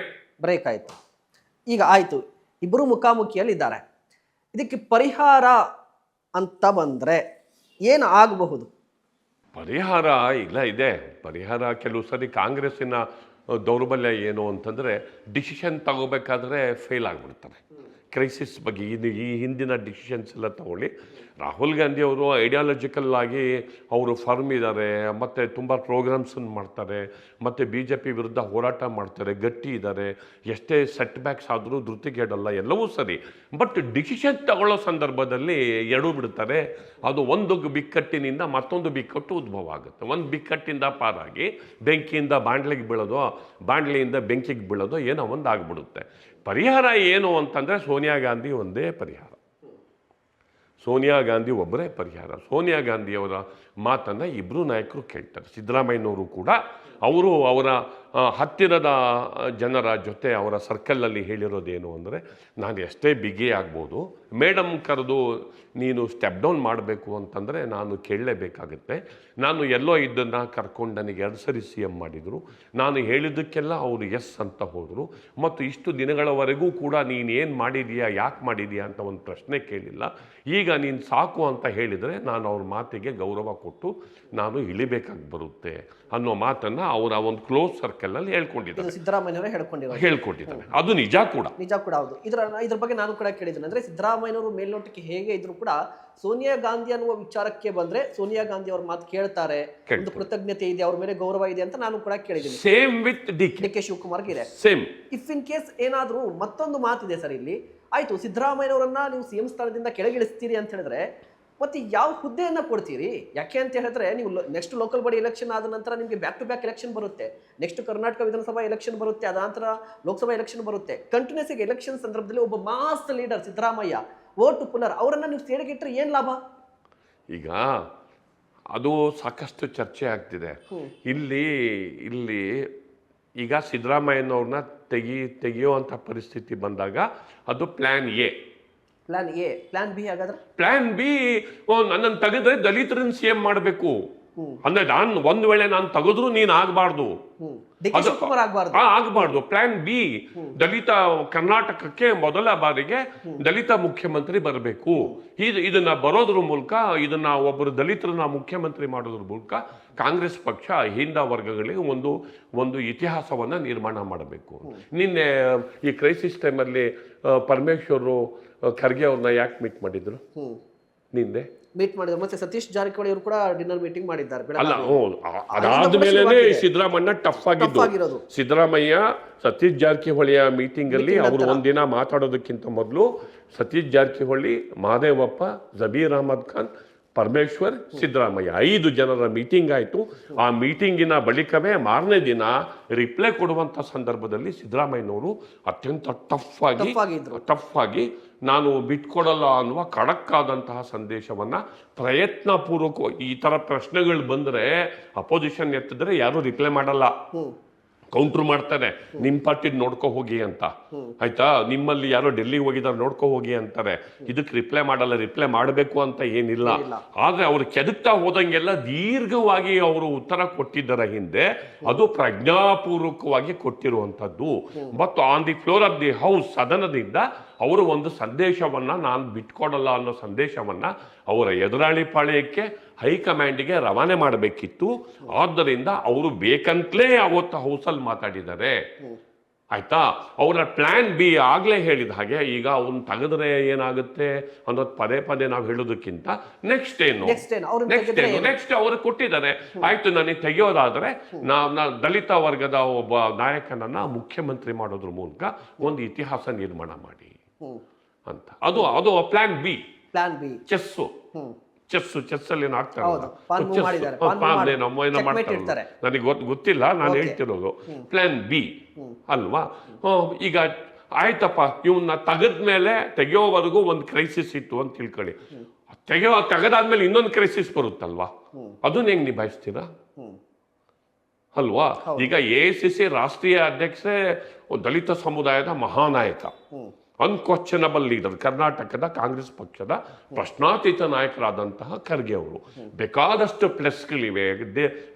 Speaker 1: ಬ್ರೇಕ್ ಆಯಿತು. ಈಗ ಆಯಿತು, ಇಬ್ಬರು ಮುಖಾಮುಖಿಯಲ್ಲಿ ಇದ್ದಾರೆ. ಇದಕ್ಕೆ ಪರಿಹಾರ ಅಂತ ಬಂದರೆ ಏನು ಆಗಬಹುದು?
Speaker 2: ಪರಿಹಾರ ಇಲ್ಲ ಇದೆ. ಪರಿಹಾರ ಕೆಲವು ಸರಿ ಕಾಂಗ್ರೆಸ್ಸಿನ ದೌರ್ಬಲ್ಯ ಏನು ಅಂತಂದರೆ, ಡಿಸಿಷನ್ ತಗೋಬೇಕಾದ್ರೆ ಫೇಲ್ ಆಗಿಬಿಡ್ತಾರೆ. ಕ್ರೈಸಿಸ್ ಬಗ್ಗೆ ಈ ಹಿಂದಿನ ಡಿಸಿಷನ್ಸ್ ಎಲ್ಲ ತಗೊಳ್ಳಿ. ರಾಹುಲ್ ಗಾಂಧಿ ಅವರು ಐಡಿಯಾಲಜಿಕಲ್ ಆಗಿ ಅವರು ಫರ್ಮ್ ಇದ್ದಾರೆ, ಮತ್ತು ತುಂಬ ಪ್ರೋಗ್ರಾಮ್ಸನ್ನು ಮಾಡ್ತಾರೆ, ಮತ್ತು BJP ವಿರುದ್ಧ ಹೋರಾಟ ಮಾಡ್ತಾರೆ, ಗಟ್ಟಿ ಇದ್ದಾರೆ, ಎಷ್ಟೇ ಸೆಟ್ ಬ್ಯಾಕ್ಸ್ ಆದರೂ ಧೃತಿಗೆಡಲ್ಲ, ಎಲ್ಲವೂ ಸರಿ. ಬಟ್ ಡಿಸಿಷನ್ ತಗೊಳ್ಳೋ ಸಂದರ್ಭದಲ್ಲಿ ಎಡು ಬಿಡ್ತಾರೆ. ಅದು ಒಂದು ಬಿಕ್ಕಟ್ಟಿನಿಂದ ಮತ್ತೊಂದು ಬಿಕ್ಕಟ್ಟು ಉದ್ಭವ ಆಗುತ್ತೆ. ಒಂದು ಬಿಕ್ಕಟ್ಟಿಂದ ಪಾರಾಗಿ ಬೆಂಕಿಯಿಂದ ಬಾಂಡ್ಲಿಗೆ ಬೀಳೋದು, ಬಾಂಡ್ಲಿಯಿಂದ ಬೆಂಕಿಗೆ ಬೀಳೋದು, ಏನೋ ಒಂದು ಆಗಿಬಿಡುತ್ತೆ. ಪರಿಹಾರ ಏನು ಅಂತಂದರೆ ಸೋನಿಯಾ ಗಾಂಧಿ ಒಂದೇ ಪರಿಹಾರ. ಸೋನಿಯಾ ಗಾಂಧಿ ಒಬ್ಬರೇ ಪರಿಹಾರ. ಸೋನಿಯಾ ಗಾಂಧಿಯವರ ಮಾತನ್ನು ಇಬ್ಬರು ನಾಯಕರು ಕೇಳ್ತಾರೆ. ಸಿದ್ದರಾಮಯ್ಯನವರು ಕೂಡ ಅವರು ಅವರ ಹತ್ತಿರದ ಜನರ ಜೊತೆ ಅವರ ಸರ್ಕಲ್ನಲ್ಲಿ ಹೇಳಿರೋದೇನು ಅಂದರೆ, ನಾನು ಎಷ್ಟೇ ಬಿಗಿ ಆಗ್ಬೋದು, ಮೇಡಮ್ ಕರೆದು ನೀನು ಸ್ಟೆಪ್ ಡೌನ್ ಮಾಡಬೇಕು ಅಂತಂದರೆ ನಾನು ಕೇಳಲೇಬೇಕಾಗುತ್ತೆ. ನಾನು ಎಲ್ಲೋ ಇದನ್ನು ಕರ್ಕೊಂಡು ನನಗೆ 2 ಸರಿ CM ಮಾಡಿದರು. ನಾನು ಹೇಳಿದ್ದಕ್ಕೆಲ್ಲ ಅವರು ಎಸ್ ಅಂತ ಹೋದರು. ಮತ್ತು ಇಷ್ಟು ದಿನಗಳವರೆಗೂ ಕೂಡ ನೀನು ಏನು ಮಾಡಿದೀಯಾ, ಯಾಕೆ ಮಾಡಿದೀಯಾ ಅಂತ ಒಂದು ಪ್ರಶ್ನೆ ಕೇಳಿಲ್ಲ. ಈಗ ನೀನು ಸಾಕು ಅಂತ ಹೇಳಿದರೆ ನಾನು ಅವ್ರ ಮಾತಿಗೆ ಗೌರವ ಕೊಟ್ಟು ನಾನು ಇಳಿಬೇಕಾಗಿ ಬರುತ್ತೆ ಅನ್ನೋ ಮಾತನ್ನು ಅವರ ಒಂದು ಕ್ಲೋಸ್ ಸರ್ಕಲಲ್ಲಿ ಹೇಳ್ಕೊಂಡಿದ್ದಾರೆ.
Speaker 1: ಸಿದ್ದರಾಮಯ್ಯನವರೇ
Speaker 2: ಹೇಳ್ಕೊಟ್ಟಿದ್ದಾರೆ. ಅದು ನಿಜ ಕೂಡ
Speaker 1: ಹೌದು. ಇದ್ರ ಬಗ್ಗೆ ನಾನು ಕೂಡ ಕೇಳಿದ್ದೇನೆ. ಅಂದ್ರೆ ಸಿದ್ದರಾಮಯ್ಯನವರು ಮೇಲ್ನೋಟಕ್ಕೆ ಹೇಗೆ ಇದ್ರು ಕೂಡ ಸೋನಿಯಾ ಗಾಂಧಿ ಅನ್ನುವ ವಿಚಾರಕ್ಕೆ ಬಂದ್ರೆ ಸೋನಿಯಾ ಗಾಂಧಿ ಅವ್ರ ಮಾತು ಕೇಳ್ತಾರೆ, ಒಂದು ಕೃತಜ್ಞತೆ ಇದೆ, ಅವ್ರ ಮೇಲೆ ಗೌರವ ಇದೆ ಅಂತ ನಾನು ಕೂಡ ಕೇಳಿದ್ದೀನಿ.
Speaker 2: ಸೇಮ್ ವಿತ್ ಡಿ
Speaker 1: ಕೆ ಶಿವಕುಮಾರ್ಗೆ ಇದೆ.
Speaker 2: ಸೇಮ್.
Speaker 1: ಇಫ್ ಇನ್ ಕೇಸ್ ಏನಾದ್ರೂ ಮತ್ತೊಂದು ಮಾತಿದೆ ಸರ್ ಇಲ್ಲಿ, ಆಯ್ತು ಸಿದ್ದರಾಮಯ್ಯನವರನ್ನ ನೀವು CM ಸ್ಥಾನದಿಂದ ಕೆಳಗಿಳಿಸ್ತೀರಿ ಅಂತ ಹೇಳಿದ್ರೆ ಮತ್ತೆ ಯಾವ ಹುದ್ದೆಯನ್ನ ಕೊಡ್ತೀರಿ? ಯಾಕೆ ಅಂತ ಹೇಳಿದ್ರೆ ನೀವು ನೆಕ್ಸ್ಟ್ ಲೋಕಲ್ ಬಾಡಿ ಎಲೆಕ್ಷನ್ ಆದ ನಂತರ ನಿಮಗೆ ಬ್ಯಾಕ್ ಟು ಬ್ಯಾಕ್ ಎಲೆಕ್ಷನ್ ಬರುತ್ತೆ, ನೆಕ್ಸ್ಟ್ ಕರ್ನಾಟಕ ವಿಧಾನಸಭಾ ಎಲೆಕ್ಷನ್ ಬರುತ್ತೆ, ಅದ ನಂತರ ಲೋಕಸಭಾ ಎಲೆಕ್ಷನ್ ಬರುತ್ತೆ. ಕಂಟಿನ್ಯೂಸ್ ಆಗಿ ಎಲೆಕ್ಷನ್ ಸಂದರ್ಭದಲ್ಲಿ ಒಬ್ಬ mass leader Siddaramaiah, vote puller, ಅವರನ್ನ ನೀವು ಸೇರಿಗಿಟ್ರೆ ಏನ್ ಲಾಭ?
Speaker 2: ಈಗ ಅದು ಸಾಕಷ್ಟು ಚರ್ಚೆ ಆಗ್ತಿದೆ ಇಲ್ಲಿ ಈಗ ಸಿದ್ದರಾಮಯ್ಯನವ್ರನ್ನ ತೆಗೆಯುವಂಥ ಪರಿಸ್ಥಿತಿ ಬಂದಾಗ ಅದು ಪ್ಲಾನ್ ಎ.
Speaker 1: ಪ್ಲಾನ್ ಬಿ ಹಾಗಾದ್ರೆ?
Speaker 2: ಪ್ಲಾನ್ ಬಿ, ನನ್ನನ್ನು ತೆಗೆದ್ರೆ ದಲಿತರನ್ನ CM ಮಾಡಬೇಕು ಅಂದ್ರೆ ನಾನು ಒಂದು ವೇಳೆ ನಾನು ತೆಗೆದ್ರು ನೀನು ಆಗಬಾರ್ದು, ಆಗಬಾರ್ದು. ಪ್ಲಾನ್ ಬಿ, ದಲಿತ ಕರ್ನಾಟಕಕ್ಕೆ ಮೊದಲ ಬಾರಿಗೆ ದಲಿತ ಮುಖ್ಯಮಂತ್ರಿ ಬರಬೇಕು. ಇದನ್ನ ಬರೋದ್ರ ಮೂಲಕ, ಇದನ್ನ ಒಬ್ಬರು ದಲಿತರನ್ನ ಮುಖ್ಯಮಂತ್ರಿ ಮಾಡೋದ್ರ ಮೂಲಕ ಕಾಂಗ್ರೆಸ್ ಪಕ್ಷ ಹಿಂದ ವರ್ಗಗಳಿಗೆ ಒಂದು ಇತಿಹಾಸವನ್ನ ನಿರ್ಮಾಣ ಮಾಡಬೇಕು. ನಿನ್ನೆ ಈ ಕ್ರೈಸಿಸ್ ಟೈಮಲ್ಲಿ ಪರಮೇಶ್ವರು ಖರ್ಗೆ ಅವ್ರನ್ನ ಯಾಕೆ ಮೀಟ್ ಮಾಡಿದ್ರು? ನಿನ್ನೆ
Speaker 1: ಮೀಟ್ ಮಾಡಿದ್ರು. ಮತ್ತೆ ಸತೀಶ್ ಜಾರಕಿಹೊಳಿ ಅವರು ಕೂಡ ಡಿನ್ನರ್ ಮೀಟಿಂಗ್ ಮಾಡಿದ್ದಾರೆ.
Speaker 2: ಅಲ್ಲ, ಅದಾದ್ಮೇಲೆ ಸಿದ್ದರಾಮಯ್ಯ ಟಫ್ ಆಗಿದ್ದು. ಸಿದ್ದರಾಮಯ್ಯ ಸತೀಶ್ ಜಾರಕಿಹೊಳಿಯ ಮೀಟಿಂಗ್ ಅಲ್ಲಿ ಅವರು ಒಂದಿನ ಮಾತಾಡೋದಕ್ಕಿಂತ ಮೊದಲು ಸತೀಶ್ ಜಾರಕಿಹೊಳಿ, ಮಹದೇವಪ್ಪ, ಜಬೀರ್ ಅಹಮದ್ ಖಾನ್, ಪರಮೇಶ್ವರ್, ಸಿದ್ದರಾಮಯ್ಯ 5 ಜನರ ಮೀಟಿಂಗ್ ಆಯಿತು. ಆ ಮೀಟಿಂಗಿನ ಬಳಿಕವೇ ಮಾರನೇ ದಿನ ರಿಪ್ಲೈ ಕೊಡುವಂಥ ಸಂದರ್ಭದಲ್ಲಿ ಸಿದ್ದರಾಮಯ್ಯನವರು ಅತ್ಯಂತ ಟಫ್ ಆಗಿ ನಾನು ಬಿಟ್ಕೊಡಲ್ಲ ಅನ್ನುವ ಖಡಕ್ ಆದಂತಹ ಸಂದೇಶವನ್ನ ಪ್ರಯತ್ನಪೂರ್ವಕ, ಈ ಥರ ಪ್ರಶ್ನೆಗಳು ಬಂದರೆ ಅಪೋಸಿಷನ್ ಎತ್ತಿದ್ರೆ ಯಾರು ರಿಪ್ಲೈ ಮಾಡಲ್ಲ, ಕೌಂಟ್ರ್ ಮಾಡ್ತಾರೆ. ನಿಮ್ಮ ಪಾರ್ಟಿದ್ ನೋಡ್ಕೊ ಹೋಗಿ ಅಂತ, ಆಯ್ತಾ, ನಿಮ್ಮಲ್ಲಿ ಯಾರೋ ಡೆಲ್ಲಿಗೆ ಹೋಗಿದ್ದಾರೆ ನೋಡ್ಕೊ ಹೋಗಿ ಅಂತಾರೆ. ಇದಕ್ಕೆ ರಿಪ್ಲೈ ಮಾಡಲ್ಲ, ರಿಪ್ಲೈ ಮಾಡಬೇಕು ಅಂತ ಏನಿಲ್ಲ. ಆದ್ರೆ ಅವ್ರು ಕೆದಕ್ತಾ ಹೋದಂಗೆಲ್ಲ ದೀರ್ಘವಾಗಿ ಅವರು ಉತ್ತರ ಕೊಟ್ಟಿದ್ದರ ಹಿಂದೆ ಅದು ಪ್ರಜ್ಞಾಪೂರ್ವಕವಾಗಿ ಕೊಟ್ಟಿರುವಂಥದ್ದು. ಮತ್ತು on the floor of the house, ಸದನದಿಂದ ಅವರು ಒಂದು ಸಂದೇಶವನ್ನ ನಾನು ಬಿಟ್ಕೊಡಲ್ಲ ಅನ್ನೋ ಸಂದೇಶವನ್ನ ಅವರ ಎದುರಾಳಿ ಪಾಳ್ಯಕ್ಕೆ, ಹೈಕಮಾಂಡ್ಗೆ ರವಾನೆ ಮಾಡಬೇಕಿತ್ತು. ಆದ್ದರಿಂದ ಅವರು ಬೇಕಂತಲೇ ಅವತ್ತು ಹೌಸಲ್ಲಿ ಮಾತಾಡಿದ್ದಾರೆ. ಆಯ್ತಾ, ಅವರ ಪ್ಲಾನ್ ಬಿ ಆಗ್ಲೇ ಹೇಳಿದ ಹಾಗೆ ಈಗ ಅವ್ನು ತೆಗೆದ್ರೆ ಏನಾಗುತ್ತೆ ಅನ್ನೋದು ಪದೇ ನಾವು ಹೇಳೋದಕ್ಕಿಂತ ನೆಕ್ಸ್ಟ್ ಅವರು ಕೊಟ್ಟಿದ್ದಾರೆ. ಆಯ್ತು, ನನಗೆ ತೆಗೆಯೋದಾದ್ರೆ ನಾ ದಲಿತ ವರ್ಗದ ಒಬ್ಬ ನಾಯಕನನ್ನ ಮುಖ್ಯಮಂತ್ರಿ ಮಾಡೋದ್ರ ಮೂಲಕ ಒಂದು ಇತಿಹಾಸ ನಿರ್ಮಾಣ ಮಾಡಿ ಅಂತ. ಅದು ಪ್ಲಾನ್ ಬಿ. ಚೆಸ್ಸಲ್ಲಿ ಏನು ಆಗ್ತಾರೆ, ನನಗೆ ಗೊತ್ತಿಲ್ಲ, ನಾನು ಹೇಳ್ತಿರೋದು ಪ್ಲಾನ್ ಬಿ ಅಲ್ವಾ. ಈಗ ಆಯ್ತಪ್ಪ, ಇವನ್ನ ತೆಗೆದ್ಮೇಲೆ ತೆಗೆಯೋವರೆಗೂ ಒಂದು ಕ್ರೈಸಿಸ್ ಇತ್ತು ಅಂತ ತಿಳ್ಕೊಳ್ಳಿ. ತೆಗೆದಾದ್ಮೇಲೆ ಇನ್ನೊಂದು ಕ್ರೈಸಿಸ್ ಬರುತ್ತಲ್ವಾ, ಅದನ್ನ ಹೆಂಗ್ ನಿಭಾಯಿಸ್ತೀರಾ ಅಲ್ವಾ? ಈಗ AICC ರಾಷ್ಟ್ರೀಯ ಅಧ್ಯಕ್ಷರೇ ದಲಿತ ಸಮುದಾಯದ ಮಹಾನಾಯಕ, ಅನ್ಕ್ವಶ್ಚನಬಲ್ ಲೀಡರ್, ಕರ್ನಾಟಕದ ಕಾಂಗ್ರೆಸ್ ಪಕ್ಷದ ಪ್ರಶ್ನಾತೀತ ನಾಯಕರಾದಂತಹ ಖರ್ಗೆ ಅವರು. ಬೇಕಾದಷ್ಟು ಪ್ಲಸ್ಗಳಿವೆ,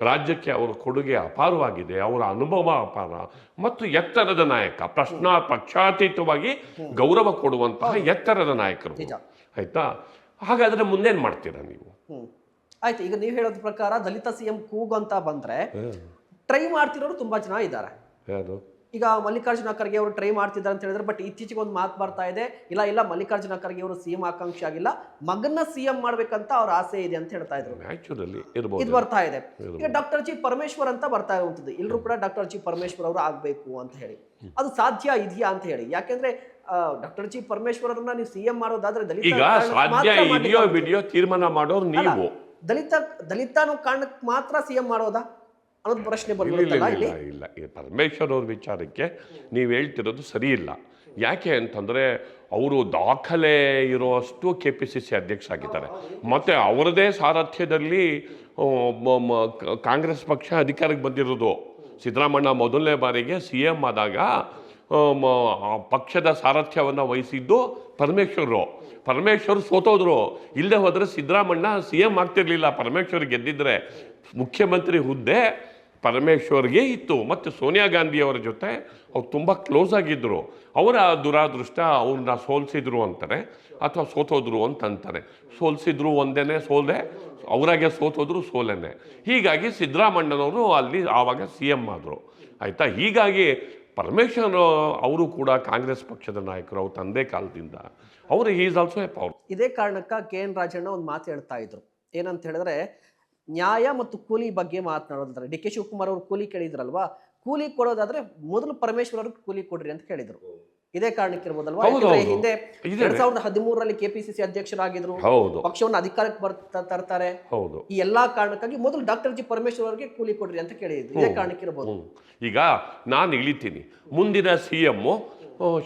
Speaker 2: ರಾಜ್ಯಕ್ಕೆ ಅವರ ಕೊಡುಗೆ ಅಪಾರವಾಗಿದೆ, ಅವರ ಅನುಭವ ಅಪಾರ ಮತ್ತು ಎತ್ತರದ ನಾಯಕ, ಪಕ್ಷಾತೀತವಾಗಿ ಗೌರವ ಕೊಡುವಂತಹ ಎತ್ತರದ ನಾಯಕರು. ಆಯ್ತಾ, ಹಾಗಾದ್ರೆ ಮುಂದೇನ್ ಮಾಡ್ತೀರಾ ನೀವು?
Speaker 1: ಆಯ್ತು, ಈಗ ನೀವು ಹೇಳೋದ್ರ ಪ್ರಕಾರ ದಲಿತ CM ಕೂಗು ಅಂತ ಬಂದ್ರೆ ಟ್ರೈ ಮಾಡ್ತಿರೋರು ತುಂಬಾ ಜನ ಇದ್ದಾರೆ. ಈಗ ಮಲ್ಲಿಕಾರ್ಜುನ ಖರ್ಗೆ ಅವರು ಟ್ರೈ ಮಾಡ್ತಿದ್ದಾರೆ ಅಂತ ಹೇಳಿದ್ರೆ, ಬಟ್ ಇತ್ತೀಚೆಗೆ ಒಂದು ಮಾತು ಬರ್ತಾ ಇದೆ, ಇಲ್ಲ ಮಲ್ಲಿಕಾರ್ಜುನ ಖರ್ಗೆ ಅವರು CM ಆಕಾಂಕ್ಷಿ ಆಗಿಲ್ಲ, ಮಗನ್ನ CM ಮಾಡ್ಬೇಕಂತ ಅವ್ರ ಆಸೆ ಇದೆ ಅಂತ ಹೇಳ್ತಾ ಇದ್ರು. ಇದು ಬರ್ತಾ ಇದೆ. ಈಗ ಡಾಕ್ಟರ್ ಜಿ ಪರಮೇಶ್ವರ್ ಅಂತ ಬರ್ತಾ ಇರುವಂತದ್ದು, ಎಲ್ಲರೂ ಕೂಡ ಡಾಕ್ಟರ್ ಜಿ ಪರಮೇಶ್ವರ್ ಅವರು ಆಗ್ಬೇಕು ಅಂತ ಹೇಳಿ. ಅದು ಸಾಧ್ಯ ಇದೆಯಾ ಅಂತ ಹೇಳಿ? ಯಾಕೆಂದ್ರೆ ಡಾಕ್ಟರ್ ಜಿ ಪರಮೇಶ್ವರ್ ಅವ್ರನ್ನ ನೀವು CM ಮಾಡೋದಾದ್ರೆ
Speaker 2: ತೀರ್ಮಾನ ಮಾಡೋರು ನೀವು,
Speaker 1: ದಲಿತ ಅನ್ನೋ ಕಾರಣಕ್ಕೆ ಮಾತ್ರ CM ಮಾಡೋದಾ ಅನ್ನೋದು ಪ್ರಶ್ನೆ
Speaker 2: ಇಲ್ಲ. ಪರಮೇಶ್ವರ್ ಅವ್ರ ವಿಚಾರಕ್ಕೆ ನೀವು ಹೇಳ್ತಿರೋದು ಸರಿ ಇಲ್ಲ. ಯಾಕೆ ಅಂತಂದರೆ ಅವರು ದಾಖಲೆ ಇರುವಷ್ಟು KPCC ಅಧ್ಯಕ್ಷ ಆಗಿದ್ದಾರೆ. ಮತ್ತು ಅವರದೇ ಸಾರಥ್ಯದಲ್ಲಿ ಕಾಂಗ್ರೆಸ್ ಪಕ್ಷ ಅಧಿಕಾರಕ್ಕೆ ಬಂದಿರೋದು. ಸಿದ್ದರಾಮಣ್ಣ ಮೊದಲನೇ ಬಾರಿಗೆ CM ಆದಾಗ ಪಕ್ಷದ ಸಾರಥ್ಯವನ್ನು ವಹಿಸಿದ್ದು ಪರಮೇಶ್ವರ್ ಸೋತೋದ್ರು. ಇಲ್ಲದೆ ಹೋದರೆ ಸಿದ್ದರಾಮಣ್ಣ CM ಆಗ್ತಿರ್ಲಿಲ್ಲ. ಪರಮೇಶ್ವರ್ ಗೆದ್ದಿದ್ರೆ ಮುಖ್ಯಮಂತ್ರಿ ಹುದ್ದೆ ಪರಮೇಶ್ವರ್ಗೆ ಇತ್ತು. ಮತ್ತು ಸೋನಿಯಾ ಗಾಂಧಿಯವರ ಜೊತೆ ಅವ್ರು ತುಂಬ ಕ್ಲೋಸ್ ಆಗಿದ್ದರು. ಅವರ ದುರಾದೃಷ್ಟ ಅವ್ರನ್ನ ಸೋಲಿಸಿದ್ರು ಅಂತಾರೆ ಅಥವಾ ಸೋತೋದ್ರು ಅಂತಾರೆ. ಸೋಲಿಸಿದ್ರು ಒಂದೇನೆ, ಅವರಾಗೆ ಸೋತೋದ್ರು ಸೋಲೇನೆ. ಹೀಗಾಗಿ ಸಿದ್ದರಾಮಣ್ಣನವರು ಅಲ್ಲಿ ಆವಾಗ CM ಆದರು, ಆಯಿತಾ. ಹೀಗಾಗಿ ಪರಮೇಶ್ವರ್ ಅವರು ಕೂಡ ಕಾಂಗ್ರೆಸ್ ಪಕ್ಷದ ನಾಯಕರು, ಅವ್ರ ತಂದೆ ಕಾಲದಿಂದ ಅವರು ಈಸ್ ಆಲ್ಸೋ ಎ ಪವರ್.
Speaker 1: ಇದೇ ಕಾರಣಕ್ಕೆ KN ರಾಜಣ್ಣ ಒಂದು ಮಾತು ಹೇಳ್ತಾ ಇದ್ರು, ಏನಂತ ಹೇಳಿದ್ರೆ ನ್ಯಾಯ ಮತ್ತು ಕೂಲಿ ಬಗ್ಗೆ ಮಾತನಾಡೋದಾದ್ರೆ DK ಶಿವಕುಮಾರ್ ಅವರು ಕೂಲಿ ಕೇಳಿದ್ರಲ್ವಾ, ಕೂಲಿ ಕೊಡೋದಾದ್ರೆ ಮೊದಲು ಪರಮೇಶ್ವರ್ ಅವ್ರಿಗೆ ಕೂಲಿ ಕೊಡ್ರಿ ಅಂತ ಕೇಳಿದ್ರು. ಇದೇ ಕಾರಣಕ್ಕೆ ಇರ್ಬೋದಲ್ವಾ? ಹಿಂದೆ 2013ರಲ್ಲಿ KPCC ಅಧ್ಯಕ್ಷರಾಗಿದ್ರು, ಪಕ್ಷವನ್ನು ಅಧಿಕಾರಕ್ಕೆ ತರ್ತಾರೆ. ಈ ಎಲ್ಲಾ ಕಾರಣಕ್ಕಾಗಿ ಮೊದಲು ಡಾಕ್ಟರ್ ಜಿ ಪರಮೇಶ್ವರ್ ಅವರಿಗೆ ಕೂಲಿ ಕೊಡ್ರಿ ಅಂತ ಕೇಳಿದ್ರು. ಇದೇ ಕಾರಣಕ್ಕೆ ಇರಬಹುದು.
Speaker 2: ಈಗ ನಾನು ಇಳಿತೀನಿ, ಮುಂದಿನ CM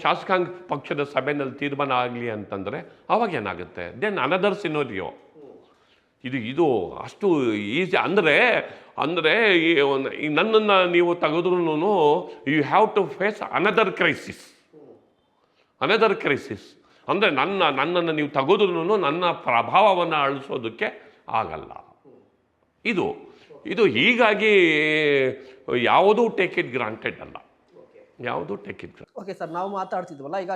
Speaker 2: ಶಾಸಕಾಂಗ ಪಕ್ಷದ ಸಭೆಯಲ್ಲಿ ತೀರ್ಮಾನ ಆಗಲಿ ಅಂತಂದ್ರೆ ಅವಾಗ ಏನಾಗುತ್ತೆ? Then another scenario. ಇದು ಅಷ್ಟು ಈಸಿ ಅಂದರೆ ನನ್ನನ್ನು ನೀವು ತೆಗೆದ್ರೂ you have to face another crisis. ಅಂದರೆ ನನ್ನನ್ನು ನೀವು ತೆಗೆದ್ರೂ ನನ್ನ ಪ್ರಭಾವವನ್ನು ಅಳಿಸೋದಕ್ಕೆ ಆಗಲ್ಲ. ಇದು ಹೀಗಾಗಿ ಯಾವುದೂ ಟೇಕ್ ಇಟ್ ಗ್ರಾಂಟೆಡ್ ಅಲ್ಲ, ಯಾವುದೂ take it granted.
Speaker 1: Okay sir, ನಾವು ಮಾತಾಡ್ತಿದ್ವಲ್ಲ, ಈಗ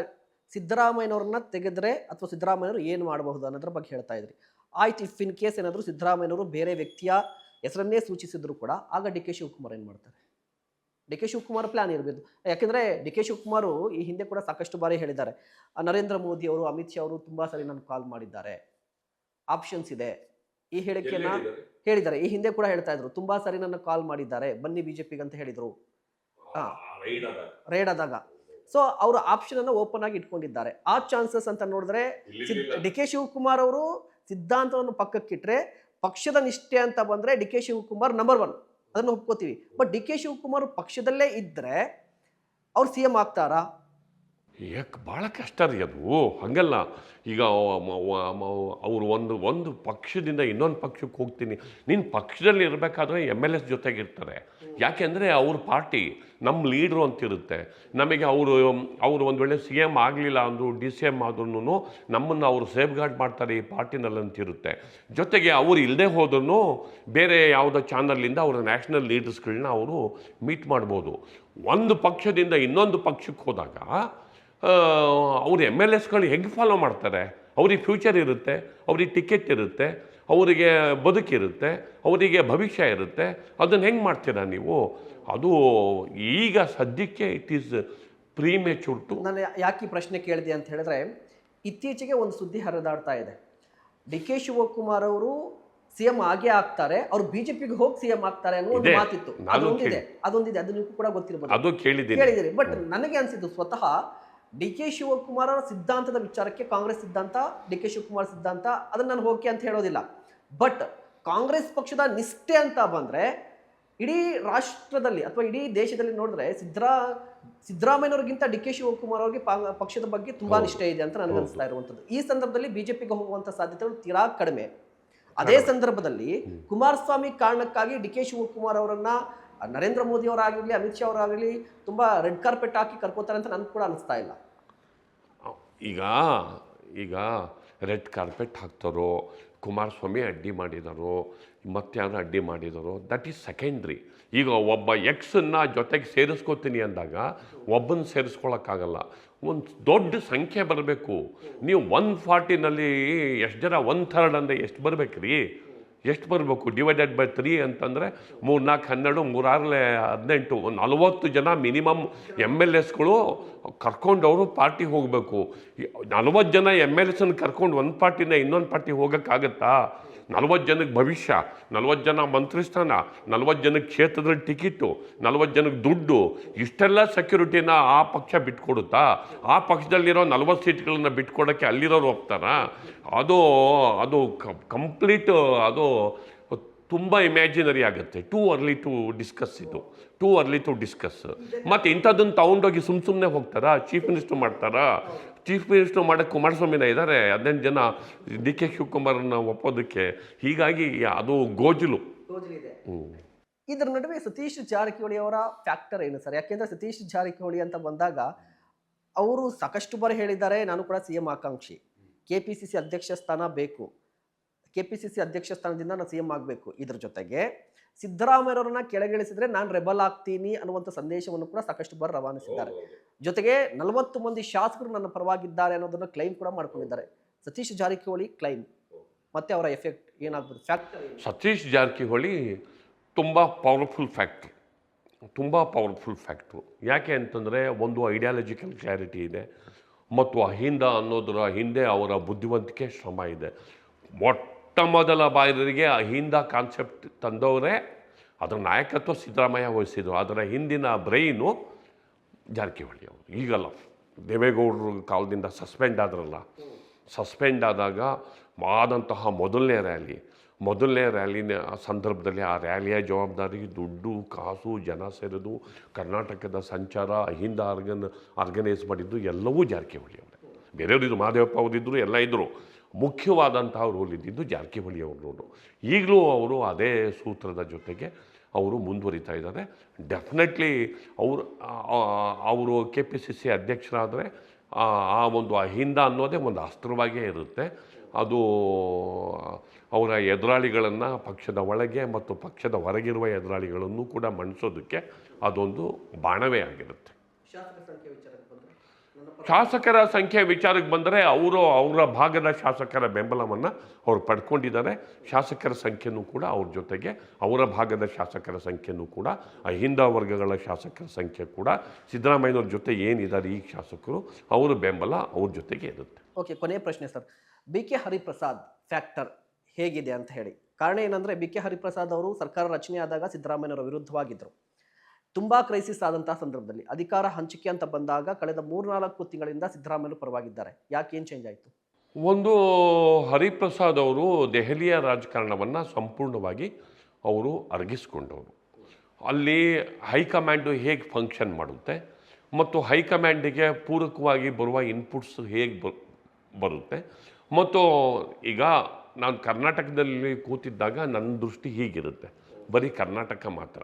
Speaker 1: ಸಿದ್ದರಾಮಯ್ಯನವ್ರನ್ನ ತೆಗೆದ್ರೆ ಅಥವಾ ಸಿದ್ದರಾಮಯ್ಯವರು ಏನು ಮಾಡಬಹುದು ಅನ್ನೋದ್ರ ಬಗ್ಗೆ ಹೇಳ್ತಾ ಇದ್ರಿ. ಆಯ್ತು, ಇಫ್ ಇನ್ ಕೇಸ್ ಏನಾದರೂ ಸಿದ್ದರಾಮಯ್ಯನವರು ಬೇರೆ ವ್ಯಕ್ತಿಯ ಹೆಸರನ್ನೇ ಸೂಚಿಸಿದ್ರು ಕೂಡ ಆಗ DK ಶಿವಕುಮಾರ್ ಏನು ಮಾಡ್ತಾರೆ? DK ಶಿವಕುಮಾರ್ ಪ್ಲಾನ್ ಇರಬೇಕು. ಯಾಕೆಂದರೆ DK ಶಿವಕುಮಾರ್ ಈ ಹಿಂದೆ ಕೂಡ ಸಾಕಷ್ಟು ಬಾರಿ ಹೇಳಿದ್ದಾರೆ, ನರೇಂದ್ರ ಮೋದಿ ಅವರು, ಅಮಿತ್ ಶಾ ಅವರು ತುಂಬಾ ಸರಿ ನಾನು ಕಾಲ್ ಮಾಡಿದ್ದಾರೆ, ಆಪ್ಷನ್ಸ್ ಇದೆ, ಈ ಹೇಳಿಕೆಯನ್ನ ಹೇಳಿದ್ದಾರೆ. ಈ ಹಿಂದೆ ಕೂಡ ಹೇಳ್ತಾ ಇದ್ರು, ತುಂಬಾ ಸರಿ ನನ್ನ ಕಾಲ್ ಮಾಡಿದ್ದಾರೆ, ಬನ್ನಿ ಬಿಜೆಪಿಗೆ ಅಂತ ಹೇಳಿದ್ರು ರೈಡ್ ಆದಾಗ. ಸೊ ಅವರು ಆಪ್ಷನ್ ಅನ್ನು ಓಪನ್ ಆಗಿ ಇಟ್ಕೊಂಡಿದ್ದಾರೆ. ಆ ಚಾನ್ಸಸ್ ಅಂತ ನೋಡಿದ್ರೆ DK ಶಿವಕುಮಾರ್ ಅವರು ಸಿದ್ಧಾಂತವನ್ನು ಪಕ್ಕಕ್ಕಿಟ್ರೆ ಪಕ್ಷದ ನಿಷ್ಠೆ ಅಂತ ಬಂದ್ರೆ DK ಶಿವಕುಮಾರ್ ನಂಬರ್ 1, ಅದನ್ನು ಒಪ್ಕೋತೀವಿ. ಬಟ್ DK ಶಿವಕುಮಾರ್ ಪಕ್ಷದಲ್ಲೇ ಇದ್ರೆ ಅವ್ರು CM ಆಗ್ತಾರಾ?
Speaker 2: ಭಾಳ ಕಷ್ಟ ರೀ ಅದು. ಹಂಗಲ್ಲ. ಈಗ ಅವರು ಒಂದು ಪಕ್ಷದಿಂದ ಇನ್ನೊಂದು ಪಕ್ಷಕ್ಕೆ ಹೋಗ್ತೀನಿ, ನೀನು ಪಕ್ಷದಲ್ಲಿ ಇರಬೇಕಾದ್ರೆ MLS ಜೊತೆಗಿರ್ತಾರೆ. ಯಾಕೆಂದರೆ ಅವ್ರ ಪಾರ್ಟಿ ನಮ್ಮ ಲೀಡ್ರು ಅಂತಿರುತ್ತೆ. ನಮಗೆ ಅವರು ಒಂದು ವೇಳೆ CM ಆಗಲಿಲ್ಲ ಅಂದರು, DCM ಆದ್ರೂ ನಮ್ಮನ್ನು ಅವರು ಸೇಫ್ ಗಾರ್ಡ್ ಮಾಡ್ತಾರೆ ಈ ಪಾರ್ಟಿನಲ್ಲಿ ಅಂತಿರುತ್ತೆ. ಜೊತೆಗೆ ಅವ್ರು ಇಲ್ಲದೆ ಹೋದ್ರೂ ಬೇರೆ ಯಾವುದೋ ಚಾನಲಿಂದ ಅವರ ನ್ಯಾಷನಲ್ ಲೀಡರ್ಸ್ಗಳನ್ನ ಅವರು ಮೀಟ್ ಮಾಡ್ಬೋದು. ಒಂದು ಪಕ್ಷದಿಂದ ಇನ್ನೊಂದು ಪಕ್ಷಕ್ಕೆ ಹೋದಾಗ ಅವ್ರು MLSಗಳು ಹೆಂಗೆ ಫಾಲೋ ಮಾಡ್ತಾರೆ? ಅವ್ರಿಗೆ ಫ್ಯೂಚರ್ ಇರುತ್ತೆ, ಅವ್ರಿಗೆ ಟಿಕೆಟ್ ಇರುತ್ತೆ, ಅವರಿಗೆ ಬದುಕಿರುತ್ತೆ, ಅವರಿಗೆ ಭವಿಷ್ಯ ಇರುತ್ತೆ. ಅದನ್ನು ಹೆಂಗೆ ಮಾಡ್ತೀರಾ ನೀವು? ಅದು ಈಗ ಸದ್ಯಕ್ಕೆ ಇಟ್ ಈಸ್ ಪ್ರೀಮೆಚೂರ್ ಟು.
Speaker 1: ನಾನು ಯಾಕೆ ಈ ಪ್ರಶ್ನೆ ಕೇಳಿದೆ ಅಂತ ಹೇಳಿದ್ರೆ, ಇತ್ತೀಚೆಗೆ ಒಂದು ಸುದ್ದಿ ಹರಿದಾಡ್ತಾ ಇದೆ, DK ಶಿವಕುಮಾರ್ ಅವರು CM ಆಗೇ ಆಗ್ತಾರೆ, ಅವ್ರು ಬಿಜೆಪಿಗೆ ಹೋಗಿ CM ಆಗ್ತಾರೆ ಅನ್ನೋ ಒಂದು ಮಾತಿತ್ತು. ಅದೊಂದಿದೆ, ಅದು ನೀವು ಕೂಡ ಗೊತ್ತಿರಬಹುದು,
Speaker 2: ಅದು ಕೇಳಿದ್ದೀರಿ.
Speaker 1: ಬಟ್ ನನಗೆ ಅನ್ಸಿದ್ದು ಸ್ವತಃ DK ಶಿವಕುಮಾರ್ ಅವರ ಸಿದ್ಧಾಂತದ ವಿಚಾರಕ್ಕೆ, ಕಾಂಗ್ರೆಸ್ ಸಿದ್ಧಾಂತ, DK ಶಿವಕುಮಾರ್ ಸಿದ್ಧಾಂತ, ಅದನ್ನ ನಾನು ಹೋಗಿ ಅಂತ ಹೇಳೋದಿಲ್ಲ. ಬಟ್ ಕಾಂಗ್ರೆಸ್ ಪಕ್ಷದ ನಿಷ್ಠೆ ಅಂತ ಬಂದ್ರೆ ಇಡೀ ರಾಷ್ಟ್ರದಲ್ಲಿ ಅಥವಾ ಇಡೀ ದೇಶದಲ್ಲಿ ನೋಡಿದ್ರೆ ಸಿದ್ದರಾಮಯ್ಯನವ್ರಿಗಿಂತ DK ಶಿವಕುಮಾರ್ ಅವ್ರಿಗೆ ಪಕ್ಷದ ಬಗ್ಗೆ ತುಂಬಾ ನಿಷ್ಠೆ ಇದೆ ಅಂತ ನನಗೆ ಅನಿಸ್ತಾ ಇರುವಂಥದ್ದು. ಈ ಸಂದರ್ಭದಲ್ಲಿ ಬಿಜೆಪಿಗೆ ಹೋಗುವಂತ ಸಾಧ್ಯತೆಗಳು ತೀರಾ ಕಡಿಮೆ. ಅದೇ ಸಂದರ್ಭದಲ್ಲಿ ಕುಮಾರಸ್ವಾಮಿ ಕಾರಣಕ್ಕಾಗಿ DK ಶಿವಕುಮಾರ್ ಅವರನ್ನ ನರೇಂದ್ರ ಮೋದಿ ಅವರಾಗಲಿ, ಅಮಿತ್ ಶಾ ಅವರಾಗಲಿ ತುಂಬಾ ರೆಡ್ ಕಾರ್ಪೆಟ್ ಹಾಕಿ ಕರ್ಕೋತಾರೆ ಅಂತ ನನಗೆ ಕೂಡ ಅನಿಸ್ತಾ ಇಲ್ಲ.
Speaker 2: ಈಗ ರೆಡ್ ಕಾರ್ಪೆಟ್ ಹಾಕ್ತಾರೋ, ಕುಮಾರಸ್ವಾಮಿ ಅಡ್ಡಿ ಮಾಡಿದಾರೋ, ಮತ್ತೆ ಯಾರು ಅಡ್ಡಿ ಮಾಡಿದಾರೋ, ದಟ್ ಈಸ್ ಸೆಕೆಂಡ್ರಿ. ಈಗ ಒಬ್ಬ ಎಕ್ಸನ್ನ ಜೊತೆಗೆ ಸೇರಿಸ್ಕೋತೀನಿ ಅಂದಾಗ ಒಬ್ಬನ ಸೇರಿಸ್ಕೊಳಕ್ಕಾಗಲ್ಲ, ಒಂದು ದೊಡ್ಡ ಸಂಖ್ಯೆ ಬರಬೇಕು. ನೀವು 140ನಲ್ಲಿ ಎಷ್ಟು ಜನ, 1/3 ಅಂದರೆ ಎಷ್ಟು ಬರಬೇಕು ರೀ? ಎಷ್ಟು ಬರಬೇಕು? ಡಿವೈಡೆಡ್ ಬೈ 3 ಅಂತಂದರೆ 3, 4, 12, 3, 6, 18, 40 ಜನ ಮಿನಿಮಮ್ MLSಗಳು ಕರ್ಕೊಂಡು ಅವರು ಪಾರ್ಟಿ ಹೋಗಬೇಕು. 40 ಜನ MLSನ ಕರ್ಕೊಂಡು ಒಂದು ಪಾರ್ಟಿನ ಇನ್ನೊಂದು ಪಾರ್ಟಿ ಹೋಗೋಕ್ಕಾಗತ್ತಾ? 40 ಜನಕ್ಕೆ ಭವಿಷ್ಯ, 40 ಜನ ಮಂತ್ರಿ ಸ್ಥಾನ, 40 ಜನಕ್ಕೆ ಕ್ಷೇತ್ರದಲ್ಲಿ ಟಿಕೆಟು, 40 ಜನಕ್ಕೆ ದುಡ್ಡು, ಇಷ್ಟೆಲ್ಲ ಸೆಕ್ಯೂರಿಟಿನ ಆ ಪಕ್ಷ ಬಿಟ್ಕೊಡುತ್ತಾ? ಆ ಪಕ್ಷದಲ್ಲಿರೋ 40 ಸೀಟ್ಗಳನ್ನು ಬಿಟ್ಕೊಡೋಕ್ಕೆ ಅಲ್ಲಿರೋರು ಹೋಗ್ತಾರಾ? ಅದು ಕಂಪ್ಲೀಟ್ ಅದು ತುಂಬ ಇಮ್ಯಾಜಿನರಿ ಆಗುತ್ತೆ. Too early to discuss. ಮತ್ತು ಇಂಥದ್ದನ್ನು ತಗೊಂಡೋಗಿ ಸುಮ್ಮನೆ ಹೋಗ್ತಾರಾ? ಚೀಫ್ ಮಿನಿಸ್ಟರ್ ಮಾಡ್ತಾರಾ? ಚೀಫ್ ಮಿನಿಸ್ಟರ್ ಮಾಡೋಕ್ಕೆ ಕುಮಾರಸ್ವಾಮಿನ ಇದ್ದಾರೆ, 18 ಜನ DK ಶಿವಕುಮಾರನ್ನ ಒಪ್ಪೋದಕ್ಕೆ. ಹೀಗಾಗಿ ಅದು ಗೋಜಲು.
Speaker 1: ಇದರ ನಡುವೆ ಸತೀಶ್ ಜಾರಕಿಹೊಳಿ ಅವರ ಫ್ಯಾಕ್ಟರ್ ಏನು ಸರ್? ಯಾಕೆಂದ್ರೆ ಸತೀಶ್ ಜಾರಕಿಹೊಳಿ ಅಂತ ಬಂದಾಗ ಅವರು ಸಾಕಷ್ಟು ಬಾರಿ ಹೇಳಿದ್ದಾರೆ, ನಾನು ಕೂಡ ಸಿಎಂ ಆಕಾಂಕ್ಷಿ, ಕೆಪಿಸಿಸಿ ಅಧ್ಯಕ್ಷ ಸ್ಥಾನ ಬೇಕು, ಕೆಪಿಸಿಸಿ ಅಧ್ಯಕ್ಷ ಸ್ಥಾನದಿಂದ ನಾನು ಸಿಎಂ ಆಗಬೇಕು. ಇದ್ರ ಜೊತೆಗೆ ಸಿದ್ದರಾಮಯ್ಯರವರನ್ನ ಕೆಳಗಿಳಿಸಿದ್ರೆ ನಾನು ರೆಬಲ್ ಆಗ್ತೀನಿ ಅನ್ನುವಂಥ ಸಂದೇಶವನ್ನು ಕೂಡ ಸಾಕಷ್ಟು ಬಾರಿ ರವಾನಿಸಿದ್ದಾರೆ. ಜೊತೆಗೆ 40 ಮಂದಿ ಶಾಸಕರು ನನ್ನ ಪರವಾಗಿದ್ದಾರೆ ಅನ್ನೋದನ್ನ ಕ್ಲೈಮ್ ಕೂಡ ಮಾಡ್ಕೊಂಡಿದ್ದಾರೆ. ಸತೀಶ್ ಜಾರಕಿಹೊಳಿ ಕ್ಲೈಮ್ ಮತ್ತೆ ಅವರ ಎಫೆಕ್ಟ್ ಏನಾಗ್ಬೋದು? ಫ್ಯಾಕ್ಟರ್
Speaker 2: ಸತೀಶ್ ಜಾರಕಿಹೊಳಿ ತುಂಬ ಪವರ್ಫುಲ್ ಫ್ಯಾಕ್ಟ್ರು. ಯಾಕೆ ಅಂತಂದರೆ ಒಂದು ಐಡಿಯಾಲಜಿಕಲ್ ಕ್ಲಾರಿಟಿ ಇದೆ, ಮತ್ತು ಅಹಿಂದ ಅನ್ನೋದರ ಹಿಂದೆ ಅವರ ಬುದ್ಧಿವಂತಿಕೆ ಶ್ರಮ ಇದೆ. ಮೊಟ್ಟ ಮೊದಲ ಬಾರಿಗೆ ಅಹಿಂದ ಕಾನ್ಸೆಪ್ಟ್ ತಂದವರೇ, ಅದರ ನಾಯಕತ್ವ ಸಿದ್ದರಾಮಯ್ಯ ವಹಿಸಿದ್ರು. ಅದರ ಹಿಂದಿನ ಬ್ರೈನು ಜಾರಕಿಹೊಳಿ ಅವರು. ಈಗಲ್ಲ, ದೇವೇಗೌಡರ ಕಾಲದಿಂದ ಸಸ್ಪೆಂಡ್ ಆದಾಗ ಆದಂತಹ ಮೊದಲನೇ ರ್ಯಾಲಿನ ಸಂದರ್ಭದಲ್ಲಿ ಆ ರ್ಯಾಲಿಯ ಜವಾಬ್ದಾರಿ, ದುಡ್ಡು ಕಾಸು, ಜನ ಸೇರೋದು, ಕರ್ನಾಟಕದ ಸಂಚಾರ, ಅಹಿಂದ ಆರ್ಗನೈಸ್ ಮಾಡಿದ್ದು ಎಲ್ಲವೂ ಜಾರಕಿಹೊಳಿ ಅವರೇ. ಬೇರೆಯವರಿದ್ರು, ಮಹದೇವಪ್ಪ ಅವರಿದ್ದರು, ಎಲ್ಲ ಇದ್ದರು. ಮುಖ್ಯವಾದಂತಹ ರೋಲ್ ಇದ್ದಿದ್ದು ಜಾರಕಿಹೊಳಿ ಅವರು. ಈಗಲೂ ಅವರು ಅದೇ ಸೂತ್ರದ ಜೊತೆಗೆ ಅವರು ಮುಂದುವರಿತಾ ಇದ್ದಾರೆ. ಡೆಫಿನೆಟ್ಲಿ ಅವರು KPCC ಅಧ್ಯಕ್ಷರಾದರೆ ಆ ಒಂದು ಅಹಿಂದ ಅನ್ನೋದೇ ಒಂದು ಅಸ್ತ್ರವಾಗೇ ಇರುತ್ತೆ. ಅದು ಅವರ ಎದುರಾಳಿಗಳನ್ನು, ಪಕ್ಷದ ಒಳಗೆ ಮತ್ತು ಪಕ್ಷದ ಹೊರಗಿರುವ ಎದುರಾಳಿಗಳನ್ನು ಕೂಡ ಮಣಿಸೋದಕ್ಕೆ ಅದೊಂದು ಬಾಣವೇ ಆಗಿರುತ್ತೆ. ಶಾಸಕರ ಸಂಖ್ಯೆ ವಿಚಾರಕ್ಕೆ ಬಂದರೆ ಅವರ ಭಾಗದ ಶಾಸಕರ ಬೆಂಬಲವನ್ನು ಅವರು ಪಡ್ಕೊಂಡಿದ್ದಾರೆ. ಶಾಸಕರ ಸಂಖ್ಯೆನೂ ಕೂಡ ಅವ್ರ ಜೊತೆಗೆ, ಅವರ ಭಾಗದ ಶಾಸಕರ ಸಂಖ್ಯೆನೂ ಕೂಡ, ಅಹಿಂದ ವರ್ಗಗಳ ಶಾಸಕರ ಸಂಖ್ಯೆ ಕೂಡ ಸಿದ್ದರಾಮಯ್ಯನವ್ರ ಜೊತೆ ಏನಿದ್ದಾರೆ ಈ ಶಾಸಕರು, ಅವರ ಬೆಂಬಲ ಅವ್ರ ಜೊತೆಗೆ ಇರುತ್ತೆ.
Speaker 1: ಓಕೆ, ಕೊನೆಯ ಪ್ರಶ್ನೆ ಸರ್. BK ಹರಿಪ್ರಸಾದ್ ಫ್ಯಾಕ್ಟರ್ ಹೇಗಿದೆ ಅಂತ ಹೇಳಿ. ಕಾರಣ ಏನಂದ್ರೆ BK ಹರಿಪ್ರಸಾದ್ ಅವರು ಸರ್ಕಾರ ರಚನೆ ಆದಾಗ ಸಿದ್ದರಾಮಯ್ಯನವರ ವಿರುದ್ಧವಾಗಿದ್ದರು. ತುಂಬಾ ಕ್ರೈಸಿಸ್ ಆದಂತಹ ಸಂದರ್ಭದಲ್ಲಿ ಅಧಿಕಾರ ಹಂಚಿಕೆ ಅಂತ ಬಂದಾಗ ಕಳೆದ 3-4 ತಿಂಗಳಿಂದ ಸಿದ್ದರಾಮಯ್ಯ ಪರವಾಗಿದ್ದಾರೆ. ಯಾಕೆ, ಏನು ಚೇಂಜ್ ಆಯಿತು?
Speaker 2: ಒಂದು, ಹರಿಪ್ರಸಾದ್ ಅವರು ದೆಹಲಿಯ ರಾಜಕಾರಣವನ್ನು ಸಂಪೂರ್ಣವಾಗಿ ಅವರು ಅರಗಿಸ್ಕೊಂಡವರು. ಅಲ್ಲಿ ಹೈಕಮಾಂಡು ಹೇಗೆ ಫಂಕ್ಷನ್ ಮಾಡುತ್ತೆ ಮತ್ತು ಹೈಕಮಾಂಡಿಗೆ ಪೂರಕವಾಗಿ ಬರುವ ಇನ್ಪುಟ್ಸ್ ಹೇಗೆ ಬರುತ್ತೆ. ಮತ್ತು ಈಗ ನಾನು ಕರ್ನಾಟಕದಲ್ಲಿ ಕೂತಿದ್ದಾಗ ನನ್ನ ದೃಷ್ಟಿ ಹೀಗಿರುತ್ತೆ, ಬರೀ ಕರ್ನಾಟಕ ಮಾತ್ರ,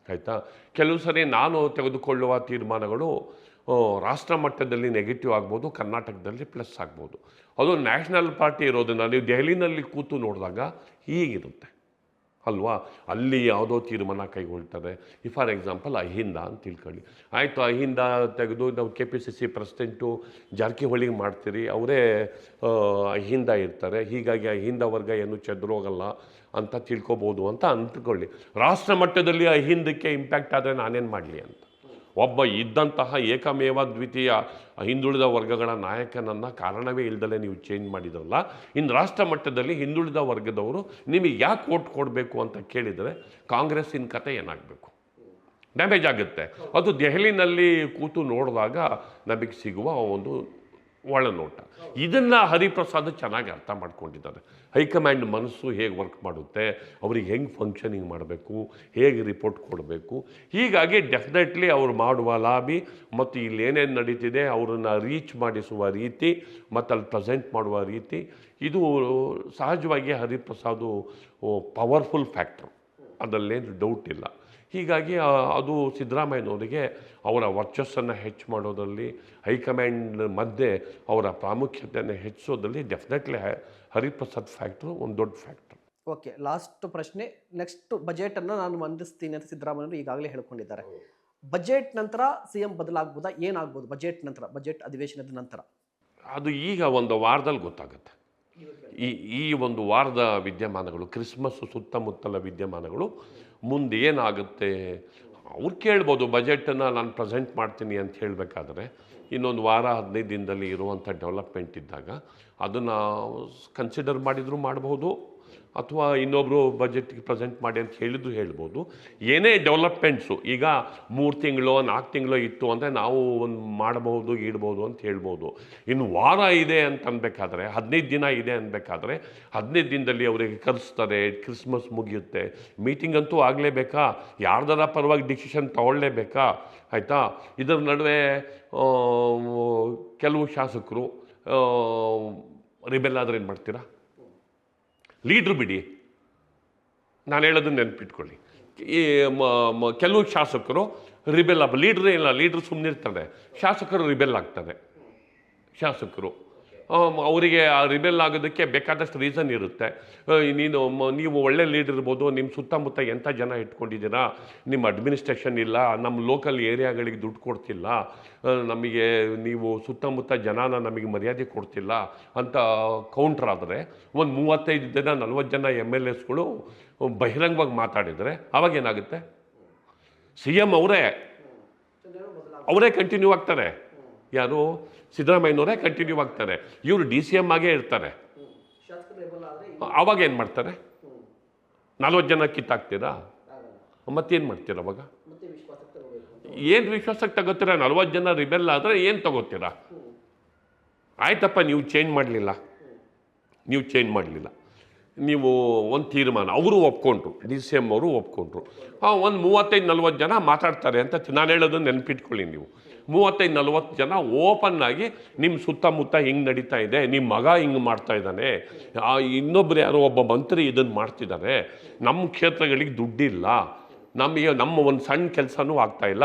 Speaker 2: ಆಯಿತಾ. ಕೆಲವು ಸರಿ ನಾನು ತೆಗೆದುಕೊಳ್ಳುವ ತೀರ್ಮಾನಗಳು ರಾಷ್ಟ್ರ ಮಟ್ಟದಲ್ಲಿ ನೆಗೆಟಿವ್ ಆಗ್ಬೋದು, ಕರ್ನಾಟಕದಲ್ಲಿ ಪ್ಲಸ್ ಆಗ್ಬೋದು. ಅದು ನ್ಯಾಷನಲ್ ಪಾರ್ಟಿ ಇರೋದನ್ನು ನೀವು ದೆಹಲಿನಲ್ಲಿ ಕೂತು ನೋಡಿದಾಗ ಹೀಗಿರುತ್ತೆ ಅಲ್ವಾ. ಅಲ್ಲಿ ಯಾವುದೋ ತೀರ್ಮಾನ ಕೈಗೊಳ್ತಾರೆ. ಫಾರ್ ಎಕ್ಸಾಂಪಲ್ ಅಹಿಂದ ಅಂತ ತಿಳ್ಕೊಳ್ಳಿ, ಆಯಿತು, ಅಹಿಂದ ತೆಗೆದು ನಾವು KPCC ಪ್ರೆಸಿಡೆಂಟು ಜಾರಕಿಹೊಳಿಗೆ ಮಾಡ್ತೀರಿ, ಅವರೇ ಅಹಿಂದ ಇರ್ತಾರೆ, ಹೀಗಾಗಿ ಅಹಿಂದ ವರ್ಗ ಏನು ಚೆದರೋಗಲ್ಲ ಅಂತ ತಿಳ್ಕೊಬೋದು ಅಂತ ಅಂದ್ಕೊಳ್ಳಿ. ರಾಷ್ಟ್ರ ಮಟ್ಟದಲ್ಲಿ ಅಹಿಂದಕ್ಕೆ ಇಂಪ್ಯಾಕ್ಟ್ ಆದರೆ ನಾನೇನು ಮಾಡಲಿ ಅಂತ. ಒಬ್ಬ ಇದ್ದಂತಹ ಏಕಮೇವ ದ್ವಿತೀಯ ಹಿಂದುಳಿದ ವರ್ಗಗಳ ನಾಯಕನನ್ನು ಕಾರಣವೇ ಇಲ್ದಲೇ ನೀವು ಚೇಂಜ್ ಮಾಡಿದ್ರಲ್ಲ. ಇನ್ನು ರಾಷ್ಟ್ರ ಮಟ್ಟದಲ್ಲಿ ಹಿಂದುಳಿದ ವರ್ಗದವರು ನಿಮಗೆ ಯಾಕೆ ಓಟ್ ಕೊಡಬೇಕು ಅಂತ ಕೇಳಿದರೆ ಕಾಂಗ್ರೆಸ್ಸಿನ ಕತೆ ಏನಾಗಬೇಕು? ಡ್ಯಾಮೇಜ್ ಆಗುತ್ತೆ. ಅದು ದೆಹಲಿನಲ್ಲಿ ಕೂತು ನೋಡಿದಾಗ ನಮಗೆ ಸಿಗುವ ಒಂದು ಒಳನೋಟ. ಇದನ್ನು ಹರಿಪ್ರಸಾದ್ ಚೆನ್ನಾಗಿ ಅರ್ಥ ಮಾಡ್ಕೊಂಡಿದ್ದಾರೆ. ಹೈಕಮಾಂಡ್ ಮನಸ್ಸು ಹೇಗೆ ವರ್ಕ್ ಮಾಡುತ್ತೆ, ಅವ್ರಿಗೆ ಹೆಂಗೆ ಫಂಕ್ಷನಿಂಗ್ ಮಾಡಬೇಕು, ಹೇಗೆ ರಿಪೋರ್ಟ್ ಕೊಡಬೇಕು. ಹೀಗಾಗಿ ಡೆಫಿನೆಟ್ಲಿ ಅವರು ಮಾಡುವ ಲಾಬಿ ಮತ್ತು ಇಲ್ಲೇನೇನು ನಡೀತಿದೆ ಅವರನ್ನು ರೀಚ್ ಮಾಡಿಸುವ ರೀತಿ ಮತ್ತು ಅಲ್ಲಿ ಪ್ರೆಸೆಂಟ್ ಮಾಡುವ ರೀತಿ, ಇದು ಸಹಜವಾಗಿ ಹರಿಪ್ರಸಾದು ಪವರ್ಫುಲ್ ಫ್ಯಾಕ್ಟ್ರು, ಅದರಲ್ಲೇನು ಡೌಟ್ ಇಲ್ಲ. ಹೀಗಾಗಿ ಅದು ಸಿದ್ದರಾಮಯ್ಯನವರಿಗೆ ಅವರ ವರ್ಚಸ್ಸನ್ನು ಹೆಚ್ಚು ಮಾಡೋದರಲ್ಲಿ, ಹೈಕಮಾಂಡ್ ಮಧ್ಯೆ ಅವರ ಪ್ರಾಮುಖ್ಯತೆಯನ್ನು ಹೆಚ್ಚಿಸೋದ್ರಲ್ಲಿ ಡೆಫಿನೆಟ್ಲಿ ಹರಿಪ್ರಸಾದ್ ಫ್ಯಾಕ್ಟ್ರು ಒಂದು ದೊಡ್ಡ ಫ್ಯಾಕ್ಟ್ರು.
Speaker 1: ಓಕೆ, ಲಾಸ್ಟ್ ಪ್ರಶ್ನೆ. ನೆಕ್ಸ್ಟ್ ಬಜೆಟನ್ನು ನಾನು ಮಂಡಿಸ್ತೀನಿ ಅಂತ ಸಿದ್ದರಾಮಯ್ಯನವರು ಈಗಾಗಲೇ ಹೇಳ್ಕೊಂಡಿದ್ದಾರೆ. ಬಜೆಟ್ ನಂತರ CM ಬದಲಾಗ್ಬೋದಾ? ಏನಾಗ್ಬೋದು ಬಜೆಟ್ ನಂತರ, ಬಜೆಟ್ ಅಧಿವೇಶನದ ನಂತರ?
Speaker 2: ಅದು ಈಗ ಒಂದು ವಾರದಲ್ಲಿ ಗೊತ್ತಾಗುತ್ತೆ. ಈ ಒಂದು ವಾರದ ವಿದ್ಯಮಾನಗಳು, ಕ್ರಿಸ್ಮಸ್ ಸುತ್ತಮುತ್ತಲ ವಿದ್ಯಮಾನಗಳು ಮುಂದೆ ಏನಾಗುತ್ತೆ ಅವ್ರು ಕೇಳ್ಬೋದು. ಬಜೆಟನ್ನು ನಾನು ಪ್ರೆಸೆಂಟ್ ಮಾಡ್ತೀನಿ ಅಂತ ಹೇಳಬೇಕಾದ್ರೆ ಇನ್ನೊಂದು ವಾರ 15 ದಿನದಲ್ಲಿ ಇರುವಂಥ ಡೆವಲಪ್ಮೆಂಟ್ ಇದ್ದಾಗ ಅದನ್ನು ಕನ್ಸಿಡರ್ ಮಾಡಿದರೂ ಮಾಡಬಹುದು, ಅಥವಾ ಇನ್ನೊಬ್ಬರು ಬಜೆಟ್ಗೆ ಪ್ರೆಸೆಂಟ್ ಮಾಡಿ ಅಂತ ಹೇಳ್ಬೋದು. ಏನೇ ಡೆವಲಪ್ಮೆಂಟ್ಸು ಈಗ 3 ತಿಂಗಳು 4 ತಿಂಗಳು ಇತ್ತು ಅಂದರೆ ನಾವು ಒಂದು ಮಾಡಬಹುದು ಇಡ್ಬೋದು ಅಂತ ಹೇಳ್ಬೋದು. ಇನ್ನು ವಾರ ಇದೆ ಅಂತ ಅನ್ಬೇಕಾದ್ರೆ, 15 ದಿನ ಇದೆ ಅನ್ಬೇಕಾದ್ರೆ 15 ದಿನದಲ್ಲಿ ಅವರಿಗೆ ಕರೆಸ್ತಾರೆ, ಕ್ರಿಸ್ಮಸ್ ಮುಗಿಯುತ್ತೆ, ಮೀಟಿಂಗ್ ಅಂತೂ ಆಗಲೇಬೇಕಾ, ಯಾರ್ದಾರ ಪರವಾಗಿ ಡಿಸಿಷನ್ ತಗೊಳ್ಳೇಬೇಕಾ, ಆಯಿತಾ. ಇದರ ನಡುವೆ ಕೆಲವು ಶಾಸಕರು ರಿಬೆಲ್ ಆದರೆ ಏನು ಮಾಡ್ತೀರಾ? ಲೀಡ್ರು ಬಿಡಿ, ನಾನು ಹೇಳೋದನ್ನ ನೆನಪಿಟ್ಕೊಳ್ಳಿ, ಈ ಕೆಲವು ಶಾಸಕರು ರಿಬೆಲ್ ಲೀಡ್ರೇ ಇಲ್ಲ, ಲೀಡ್ರ್ ಸುಮ್ಮನೆ ಇರ್ತಾರೆ, ಶಾಸಕರು ರಿಬೆಲ್ ಆಗ್ತಾರೆ. ಶಾಸಕರು ಅವರಿಗೆ ಆ ರಿಬೆಲ್ ಆಗೋದಕ್ಕೆ ಬೇಕಾದಷ್ಟು ರೀಸನ್ ಇರುತ್ತೆ. ನೀವು ಒಳ್ಳೆ ಲೀಡರ್ ಇರ್ಬೋದು, ನಿಮ್ಮ ಸುತ್ತಮುತ್ತ ಎಂಥ ಜನ ಇಟ್ಕೊಂಡಿದ್ದೀರಾ, ನಿಮ್ಮ ಅಡ್ಮಿನಿಸ್ಟ್ರೇಷನ್ ಇಲ್ಲ, ನಮ್ಮ ಲೋಕಲ್ ಏರಿಯಾಗಳಿಗೆ ದುಡ್ಡು ಕೊಡ್ತಿಲ್ಲ, ನಮಗೆ ನೀವು ಸುತ್ತಮುತ್ತ ಜನನ ನಮಗೆ ಮರ್ಯಾದೆ ಕೊಡ್ತಿಲ್ಲ ಅಂತ ಕೌಂಟ್ರ್ ಆದರೆ ಒಂದು 35 ಜನ 40 ಜನ MLAsಗಳು ಬಹಿರಂಗವಾಗಿ ಮಾತಾಡಿದರೆ ಅವಾಗೇನಾಗುತ್ತೆ? CM ಅವರೇ ಕಂಟಿನ್ಯೂ ಆಗ್ತಾರೆ. ಯಾರು? ಸಿದ್ದರಾಮಯ್ಯನವರೇ ಕಂಟಿನ್ಯೂ ಆಗ್ತಾರೆ. ಇವರು DCM ಆಗೇ ಇರ್ತಾರೆ. ಅವಾಗ ಏನು ಮಾಡ್ತಾರೆ? 40 ಜನ ಕಿತ್ತಾಕ್ತೀರಾ? ಮತ್ತೇನು ಮಾಡ್ತೀರ ಅವಾಗ? ಏನು ವಿಶ್ವಾಸಕ್ಕೆ ತಗೋತೀರಾ? 40 ಜನ ರಿಬೆಲ್ ಆದರೆ ಏನು ತಗೋತೀರಾ? ಆಯ್ತಪ್ಪ, ನೀವು ಚೇಂಜ್ ಮಾಡಲಿಲ್ಲ, ನೀವು ಒಂದು ತೀರ್ಮಾನ, ಅವರು ಒಪ್ಕೊಂಡ್ರು, DCM ಅವರು ಒಪ್ಕೊಂಡ್ರು. ಒಂದು 35-40 ಜನ ಮಾತಾಡ್ತಾರೆ ಅಂತ ನಾನು ಹೇಳೋದನ್ನು ನೆನಪಿಟ್ಕೊಳ್ಳಿ. ನೀವು 35-40 ಜನ ಓಪನ್ ಆಗಿ ನಿಮ್ಮ ಸುತ್ತಮುತ್ತ ಹಿಂಗೆ ನಡೀತಾ ಇದೆ, ನಿಮ್ಮ ಮಗ ಹಿಂಗೆ ಮಾಡ್ತಾ ಇದ್ದಾನೆ, ಇನ್ನೊಬ್ರು ಯಾರೋ ಒಬ್ಬ ಮಂತ್ರಿ ಇದನ್ನು ಮಾಡ್ತಿದ್ದಾರೆ, ನಮ್ಮ ಕ್ಷೇತ್ರಗಳಿಗೆ ದುಡ್ಡಿಲ್ಲ, ನಮ್ಮ ಒಂದು ಸಣ್ಣ ಕೆಲಸನೂ ಆಗ್ತಾ ಇಲ್ಲ,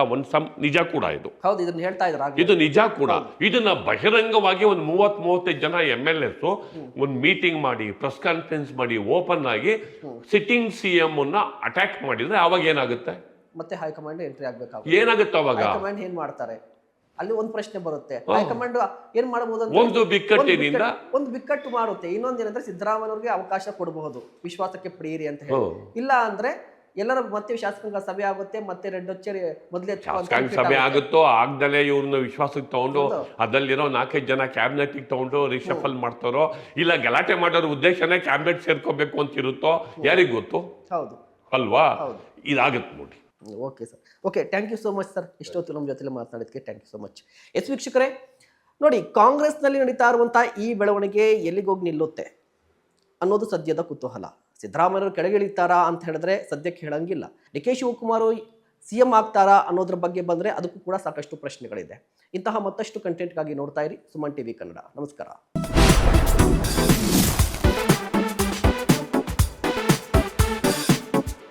Speaker 2: ನಿಜ ಕೂಡ ಇದು.
Speaker 1: ಹೌದು, ಇದನ್ನ ಹೇಳ್ತಾ ಇದ್ದಾರೆ.
Speaker 2: ಇದು ನಿಜ ಕೂಡ. ಇದನ್ನ ಬಹಿರಂಗವಾಗಿ ಒಂದು 30-35 ಜನ MLAs ಒಂದು ಮೀಟಿಂಗ್ ಮಾಡಿ, ಪ್ರೆಸ್ ಕಾನ್ಫರೆನ್ಸ್ ಮಾಡಿ, ಓಪನ್ ಆಗಿ ಸಿಟ್ಟಿಂಗ್ CM ಅಟ್ಯಾಕ್ ಮಾಡಿದ್ರೆ ಅವಾಗ ಏನಾಗುತ್ತೆ?
Speaker 1: ಮತ್ತೆ ಹೈಕಮಾಂಡ್ ಎಂಟ್ರಿ ಆಗ್ಬೇಕಾಗುತ್ತೆ.
Speaker 2: ಏನಾಗುತ್ತೆ ಅವಾಗ?
Speaker 1: ಹೈಕಮಾಂಡ್ ಏನ್ ಮಾಡ್ತಾರೆ? ಅಲ್ಲಿ ಒಂದು ಪ್ರಶ್ನೆ ಬರುತ್ತೆ, ಹೈಕಮಾಂಡ್ ಏನ್ ಮಾಡಬಹುದು?
Speaker 2: ಒಂದು
Speaker 1: ಬಿಕ್ಕಟ್ಟು ಮಾಡುತ್ತೆ. ಇನ್ನೊಂದೇನಂದ್ರೆ ಸಿದ್ದರಾಮಯ್ಯವ್ರಿಗೆ ಅವಕಾಶ ಕೊಡಬಹುದು, ವಿಶ್ವಾಸಕ್ಕೆ ಪಡೆಯಿರಿ ಅಂತ ಹೇಳಿ. ಇಲ್ಲ ಅಂದ್ರೆ ಎಲ್ಲರ ಮತ್ತೆ ಶಾಸಕಾಂಗ ಸಭೆ ಆಗುತ್ತೆ, ಮತ್ತೆ ರೆಡ್ಡೊಚ್ಚರಿ ಮೊದಲೇ
Speaker 2: ಶಾಸಕಾಂಗ ಸಭೆ ಆಗುತ್ತೋ ಆಗ್ದಲೇ ಇವ್ರನ್ನ ವಿಶ್ವಾಸಕ್ಕೆ ತಗೊಂಡು ಅದರಲ್ಲಿರೋ 4-5 ಜನ ಕ್ಯಾಬಿನೆಟ್ಗೆ ತಗೊಂಡು ರಿಶಫಲ್ ಮಾಡ್ತಾರೋ, ಇಲ್ಲ ಗಲಾಟೆ ಮಾಡೋರ ಉದ್ದೇಶನೇ ಕ್ಯಾಬಿನೆಟ್ ಸೇರ್ಕೋಬೇಕು ಅಂತ ಇರುತ್ತೋ, ಯಾರಿಗ್ ಗೊತ್ತು?
Speaker 1: ಹೌದು
Speaker 2: ಅಲ್ವಾ? ಇದಾಗುತ್ತೆ ನೋಡಿ.
Speaker 1: Okay sir, okay, thank you so much sir. ಇಷ್ಟೊತ್ತು ನಮ್ಮ ಜೊತೆ ಮಾತನಾಡಿದಕ್ಕೆ ಥ್ಯಾಂಕ್ ಯು ಸೋ ಮಚ್. ವೀಕ್ಷಕರೇ ನೋಡಿ, ಕಾಂಗ್ರೆಸ್ನಲ್ಲಿ ನಡೀತಾ ಇರುವಂತಹ ಈ ಬೆಳವಣಿಗೆ ಎಲ್ಲಿಗೋಗಿ ನಿಲ್ಲುತ್ತೆ ಅನ್ನೋದು ಸದ್ಯದ ಕುತೂಹಲ. ಸಿದ್ದರಾಮಯ್ಯವರು ಕೆಳಗಿಳಿತಾರಾ ಅಂತ ಹೇಳಿದ್ರೆ ಸದ್ಯಕ್ಕೆ ಹೇಳಂಗಿಲ್ಲ. DK ಶಿವಕುಮಾರ್ CM ಆಗ್ತಾರಾ ಅನ್ನೋದ್ರ ಬಗ್ಗೆ ಬಂದರೆ ಅದಕ್ಕೂ ಕೂಡ ಸಾಕಷ್ಟು ಪ್ರಶ್ನೆಗಳಿದೆ. ಇಂತಹ ಮತ್ತಷ್ಟು ಕಂಟೆಂಟ್ಗಾಗಿ ನೋಡ್ತಾ ಇರಿ ಸುಮನ್ TV ಕನ್ನಡ. ನಮಸ್ಕಾರ.